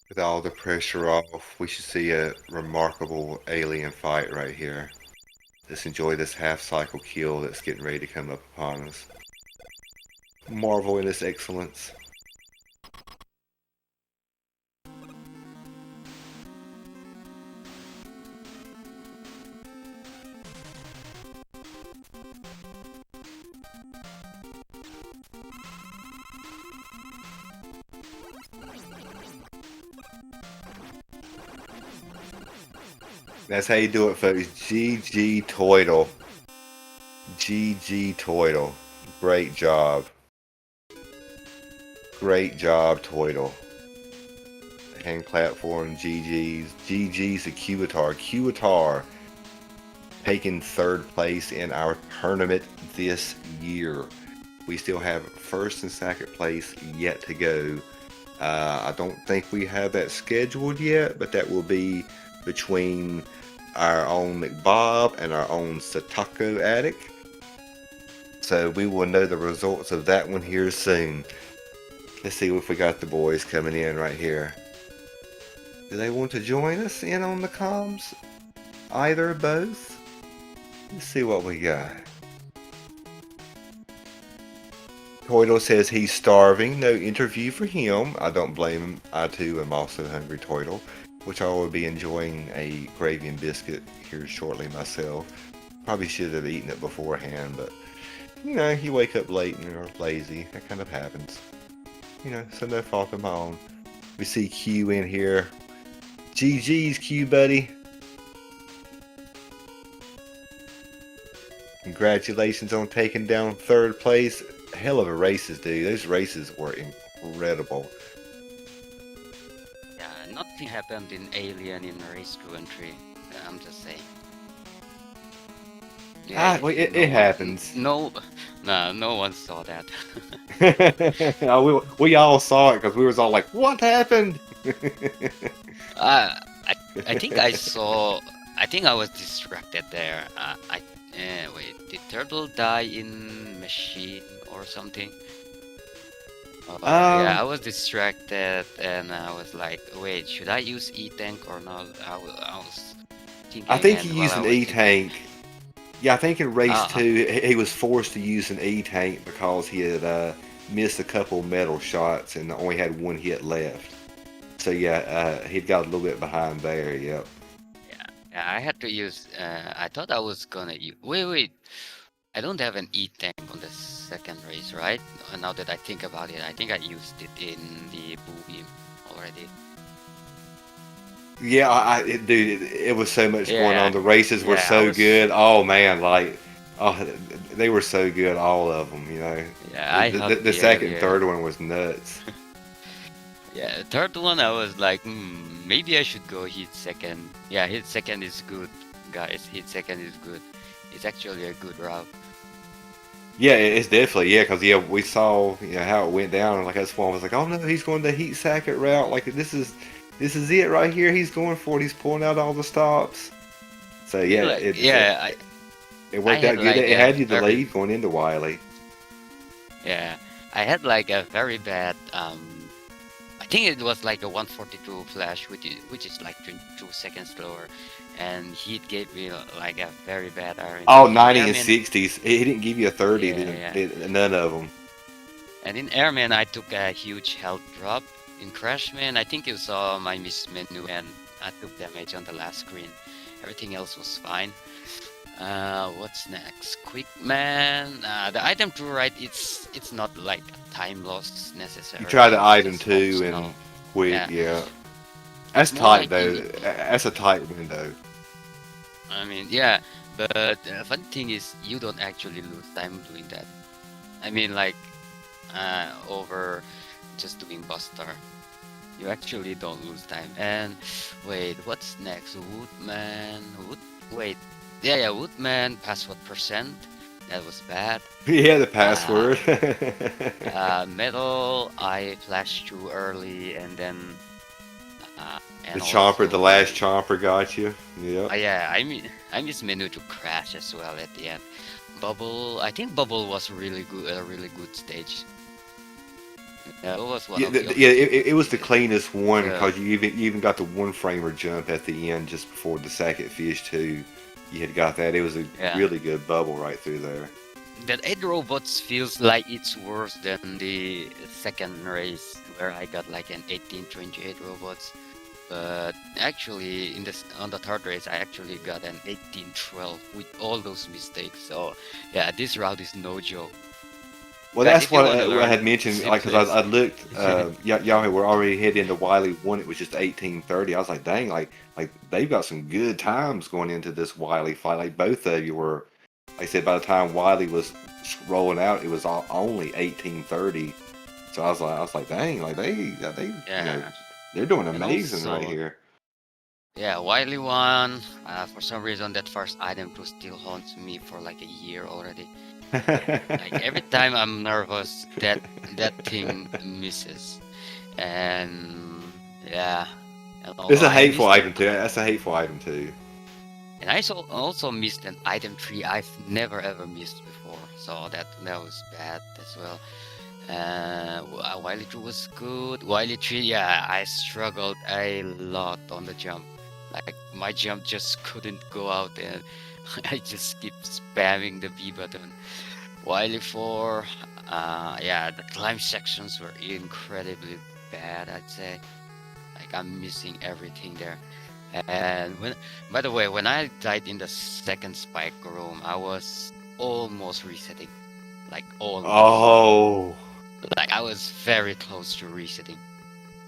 With all the pressure off, we should see a remarkable alien fight right here. Let's enjoy this half cycle kill that's getting ready to come up upon us. Marvel in its excellence. That's how you do it, folks. GG Toydle. GG Toydle. Great job. Great job, Toydle. Hand clap for him. GG's. GG's to Quratar. Quratar taking third place in our tournament this year. We still have first and second place yet to go. I don't think we have that scheduled yet, but that will be between our own McBob and our own Satako Attic. So we will know the results of that one here soon. Let's see if we got the boys coming in right here. Do they want to join us in on the comms? Either or both? Let's see what we got. Toydle says he's starving. No interview for him. I don't blame him. I too am also hungry, Toydle. Which I will be enjoying a gravy and biscuit here shortly myself. Probably should have eaten it beforehand, but you know, you wake up late and you're lazy. That kind of happens. You know, so no fault of my own. We see Q in here. GG's, Q, buddy. Congratulations on taking down third place. Hell of a races, dude. Those races were incredible. Yeah, nothing happened in Alien in race 2 and 3. I'm just saying. Yeah, Well, it happens. No one saw that. we all saw it because we was all like, "What happened?" I think I saw. I think I was distracted there. Wait, did Turtle die in machine or something? Yeah, I was distracted and I was like, wait, should I use E-Tank or not? I was thinking I think he again while used I an was thinking. E-tank. Yeah, I think in race Uh, 2 he was forced to use an E-tank because he had missed a couple metal shots and only had one hit left. So yeah, he'd got a little bit behind there. Yep. yeah, yeah, I had to use. I thought I was gonna use. Wait. I don't have an E tank on the second race, right? Now that I think about it, I think I used it in the Boo Beam already. Yeah, dude, it was so much going on. Yeah, The races were yeah, I so was. good. Oh man, like, oh, they were so good, all of them. You know, Yeah, I the, hugged the the second and area. third one was nuts. Yeah, the third one I was like, maybe I should go hit second. Yeah, hit second is good, guys. Hit second is good. It's actually a good route. Yeah, it's definitely because yeah, we saw how it went down, and like that's why I was like, oh no, he's going the heat sacket route. Like this is it right here. He's going for it. He's pulling out all the stops. So I mean, yeah, like, it it, yeah, it I worked had out good. like It a had you the very lead going into Wiley. yeah, I had like a very bad I think it was like a 142 flash, which is like 22 seconds slower, and he gave me like a very bad iron. Oh, In 90 and airman, 60s. He didn't give you a 30. yeah, yeah, None of them. and in airman I took a huge health drop. In crashman, I think you saw my miss menu, and I took damage on the last screen. Everything else was fine. What's next? Quick man. The item to right. It's not like a time loss You try the necessarily. It's item just too and optional. quit. Yeah, Yeah, it's that's more tight like though. in. That's a tight window. I mean, yeah, but the fun thing is you don't actually lose time doing that. I mean, like over just doing Buster, you actually don't lose time. And wait, what's next? Woodman. Wait, yeah, Woodman. Password percent. That was bad. Yeah, the Uh, password. Metal, I flashed too early, and then The and chomper, the also last chomper got you. Yep. yeah, I miss menu to crash as well at the end. Bubble, I think Bubble was really good, a really good stage. It was one Yeah, of the yeah, objectives. it was the cleanest one The because you even got the one framer jump at the end just before the second fish too. You had got that. It was a yeah, really good bubble right through there. that 8 robots feels like it's worse than the second race where I got like an 1828 robots. But actually, in this on the third race, I actually got an 1812 with all those mistakes. So yeah, this route is no joke, Well, guys. that's If you want to what I learn had mentioned, like, because simplest, I looked, y'all were already heading into Wiley 1, it was just 18:30. I was like, dang, like they've got some good times going into this Wiley fight. Like, both of you were, like I said, by the time Wiley was rolling out, it was only 18:30. So I was like, dang, like yeah, they're doing and amazing right also here. yeah, Wiley one. For some reason, that first item to still haunts me for like a year already. Like every time I'm nervous, that thing misses, and yeah, and It's a I hateful missed an item too. That's a hateful item too. and I also missed an item tree I've never ever missed before, so that was bad as well. Wily 2 was good. Wily 3, yeah, I struggled a lot on the jump. Like my jump just couldn't go out, and I just keep spamming the B button. Wily 4, yeah, the climb sections were incredibly bad, I'd say. Like I'm missing everything there. And by the way, when I died in the second spike room, I was almost resetting. Like almost. Oh, Like I was very close to resetting.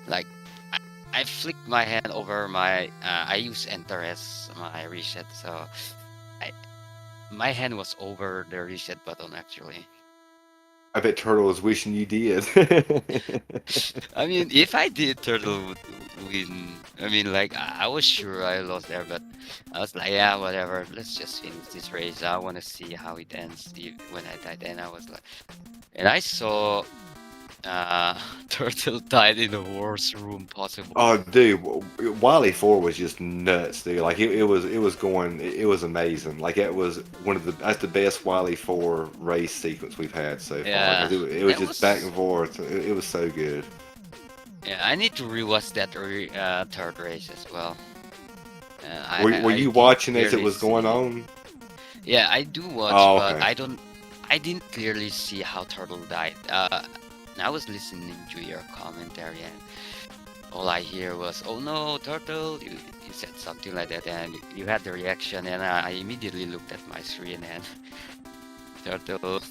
Like I, I flicked my hand over my. I use enter as my reset, so I my hand was over the reset button actually. I bet Turtle was wishing you did. I mean, if I did, Turtle would win. I mean, like I was sure I lost there, but I was like, yeah, whatever. Let's just finish this race. I want to see how it ends. When I died, and I was like, and I saw Turtle died in the worst room possible. Oh, dude, Wily 4 was just nuts, dude. Like it was amazing. Like it was that's the best Wily 4 race sequence we've had so far. Yeah, Because it was that just back and was. forth. It was so good. Yeah, I need to rewatch that third race as well. Were you didn't watching as it clearly was going see. on? Yeah, I do watch, Oh, but okay. I didn't clearly see how Turtle died. I was listening to your commentary, and all I hear was, "Oh no, Turtle!" You said something like that, and you had the reaction, and I immediately looked at my screen, and Turtle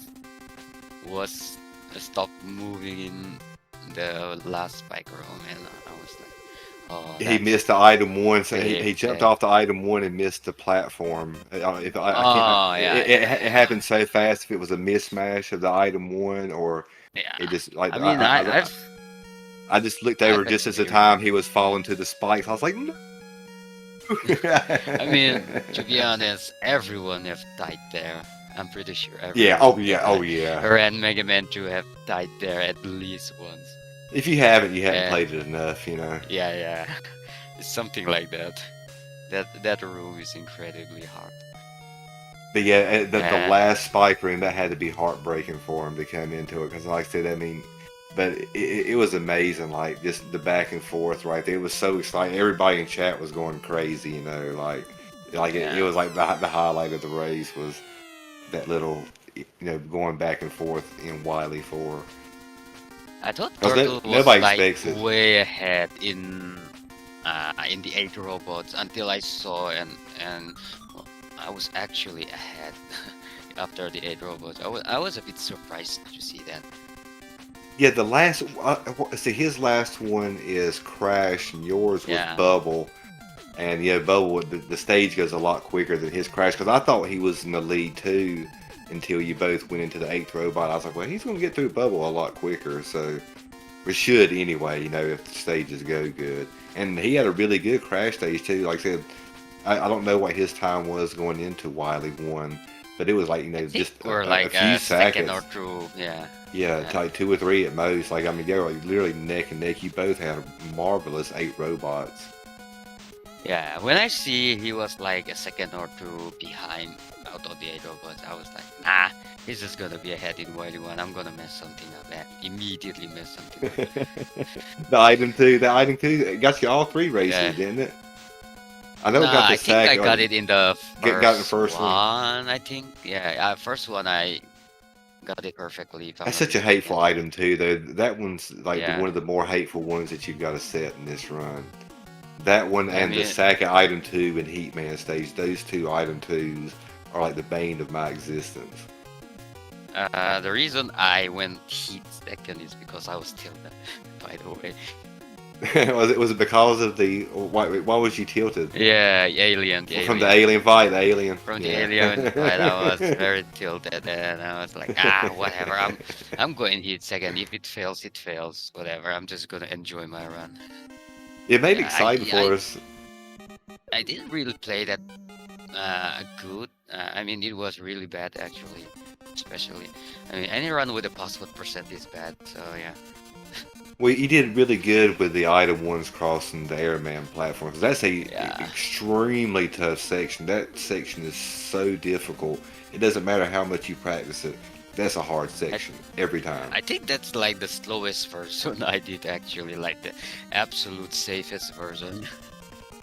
was stopped moving in the last spike room, and I was like, "Oh, He that's missed the item one, so pretty he jumped bad." off the item one and missed the platform. If I can't, Oh yeah, yeah, it yeah, happened so fast. If it was a mismatch of the item one, or it yeah. just like I mean, I just looked over I've just as the time he experienced. was falling to the spikes. I was like, no. I mean, to be honest, everyone have died there. I'm pretty sure Yeah. everyone Oh yeah. that Oh yeah. ran Mega Man 2 have died there at least once. If you haven't, you haven't And played it enough, you know. yeah, yeah, it's something like that. That room is incredibly hard. But yeah, the Uh, last spike room, that had to be heartbreaking for him to come into it, because like I said, I mean, but it was amazing, like just the back and forth right there. It was so exciting. Everybody in chat was going crazy, you know, like it yeah, was like the highlight of the race was that little, you know, going back and forth in Wily 4. I thought Because Turtle was nobody like expects it. way ahead in the 8 robots until I saw and well, I was actually ahead after the 8 robots. I was a bit surprised to see that. Yeah, the last, see, his last one is Crash, and yours was Yeah. Bubble. And yeah, Bubble, the stage goes a lot quicker than his Crash, because I thought he was in the lead too until you both went into the 8th robot. I was like, well, he's going to get through Bubble a lot quicker, so we should anyway, you know, if the stages go good. And he had a really good Crash stage too. Like I said, I don't know what his time was going into Wily 1, but it was like, you I know, think just we're a like few a second or seconds. two. Yeah. Yeah, Yeah. like 2 or 3 at most. Like, I mean, they were like literally neck and neck. You both had marvelous 8 robots. Yeah. When I see he was like a second or two behind out of the 8 robots, I was like, nah, he's just gonna be ahead in Wily 1. I'm gonna mess something up and immediately mess something up. The item two got you all 3 Yeah. races, didn't it? I know it Nah, got the I think I sack, or got it in the got in the first first one. one. I think, yeah, first one I got it perfectly, if I'm That's not such a hateful mistaken. item too, though. That one's like Yeah, one of the more hateful ones that you've got to set in this run. That one I and the mean, sack of item 2 and Heatman stage, those 2 item 2s are like the bane of my existence. the reason I went heat second is because I was tilted. By the way, Was it because of the why was you tilted? yeah, the From the alien, alien fight, the alien. from the Yeah. alien fight, I was very tilted, and I was like, whatever. I'm going heat second. If it fails, it fails. Whatever. I'm just gonna enjoy my run. It made it Yeah, exciting for us. I didn't really play that good. I mean, it was really bad actually, especially. I mean, any run with a password percent is bad. So yeah. Well, you did really good with the item ones crossing the airman platform, because that's a Yeah. extremely tough section. That section is so difficult. It doesn't matter how much you practice it. That's a hard section every time. I think that's like the slowest version I did actually, like the absolute safest version.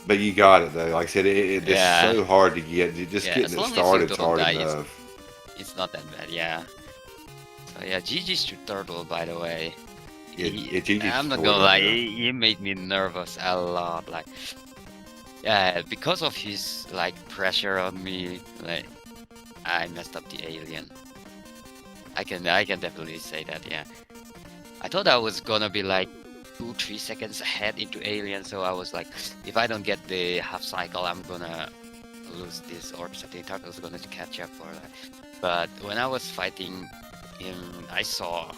But you got it though. Like I said, it's Yeah, so hard to get. Just yeah. getting As it long as you started's don't hard die, enough. it's not that bad. Yeah. So yeah, GG's to Turtle, by the way. GG's I'm not Turtle, gonna lie, yeah. he made me nervous a lot. Like, yeah, because of his like pressure on me, like I messed up the alien. I can definitely say that. Yeah. I thought I was gonna be like 2-3 seconds ahead into alien, so I was like, if I don't get the half cycle, I'm gonna lose this, or something. Turtle's gonna catch up for that. But when I was fighting him, I saw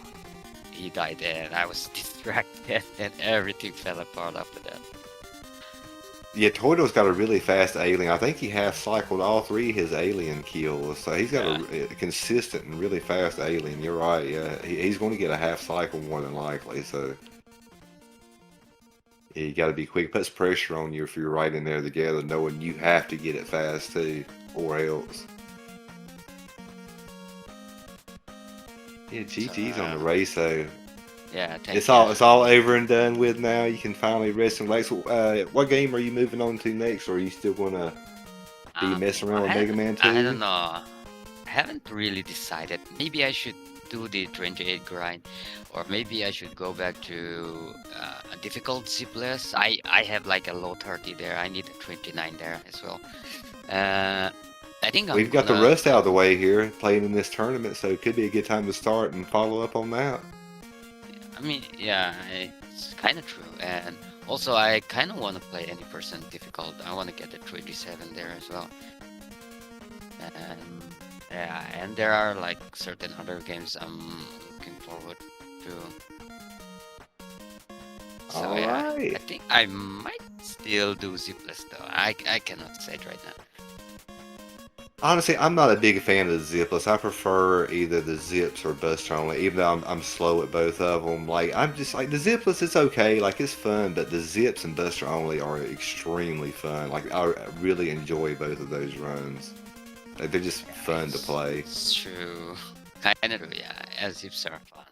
he died, and I was distracted, and everything fell apart after that. Yeah, Toido's got a really fast alien. I think he half cycled all 3 of his alien kills, so he's got Yeah. a consistent and really fast alien. You're right. Yeah, he's going to get a half cycle more than likely. So yeah, you got to be quick. Puts pressure on you if you're right in there together, knowing you have to get it fast too, or else. Yeah, So GG's on the race though. Yeah, It's thank you. all over and done with now. You can finally rest and relax. What game are you moving on to next, or are you still gonna be messing around with Mega Man I 2? don't know. I haven't really decided. Maybe I should do the 28 grind, or maybe I should go back to a difficult zipless. I have like a low 30 there. I need a 29 there as well. I think I'm We've got the gonna. rust out of the way here, playing in this tournament, so it could be a good time to start and follow up on that. I mean, yeah, it's kind of true. And also, I kind of want to play any person difficult. I want to get the 27 there as well. And yeah, and there are like certain other games I'm looking forward to. So All yeah, I right. think I might still do zipless though. I cannot say it right now. Honestly, I'm not a big fan of the zipless. I prefer either the zips or bus only, even though I'm slow at both of them. Like, I'm just like, the zipless, it's okay, like, it's fun, but the zips and buster only are extremely fun. Like, I really enjoy both of those runs. Like, they're just fun to play. It's true. Kind of, yeah. As zips are fun.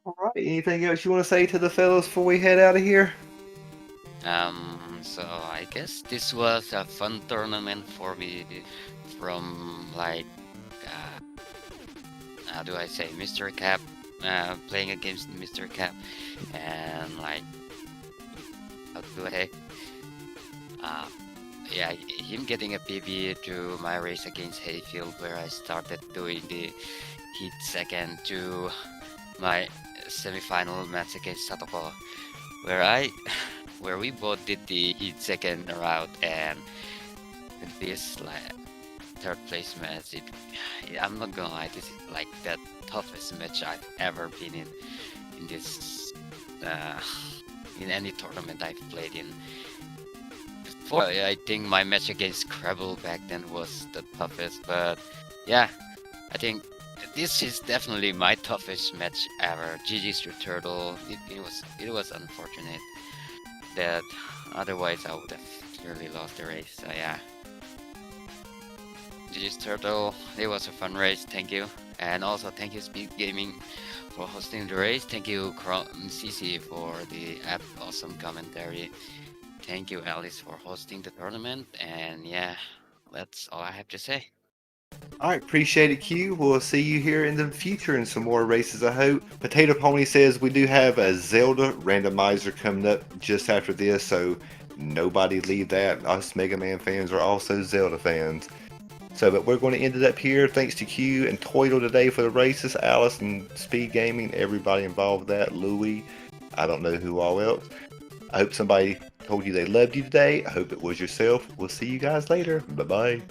All right. Anything else you want to say to the fellas before we head out of here? So I guess this was a fun tournament for me from like, uh, how do I say, Mr. Cap, playing against Mr. Cap, and like, how do I say, uh, yeah, him getting a PB to my race against Hayfield, where I started doing the heat second to my semi-final match against Satoko, where where we both did the heat second route, and this like third place match. I'm not gonna lie, this is like the toughest match I've ever been in this in any tournament I've played in. Before, I think my match against Scrabble back then was the toughest, but yeah, I think this is definitely my toughest match ever. GG's to Turtle. It was unfortunate that otherwise I would have clearly lost the race. So yeah, GG's Turtle. It was a fun race. Thank you, and also thank you SpeedGaming for hosting the race. Thank you CC for the app awesome commentary. Thank you Alice for hosting the tournament, and yeah, that's all I have to say. All right, appreciate it, Q. We'll see you here in the future in some more races, I hope. Potato Pony says we do have a Zelda randomizer coming up just after this, so nobody leave that. Us Mega Man fans are also Zelda fans. So, but we're going to end it up here. Thanks to Q and Toidle today for the races, Alice and SpeedGaming, everybody involved with that, Louie, I don't know who all else. I hope somebody told you they loved you today. I hope it was yourself. We'll see you guys later. Bye-bye.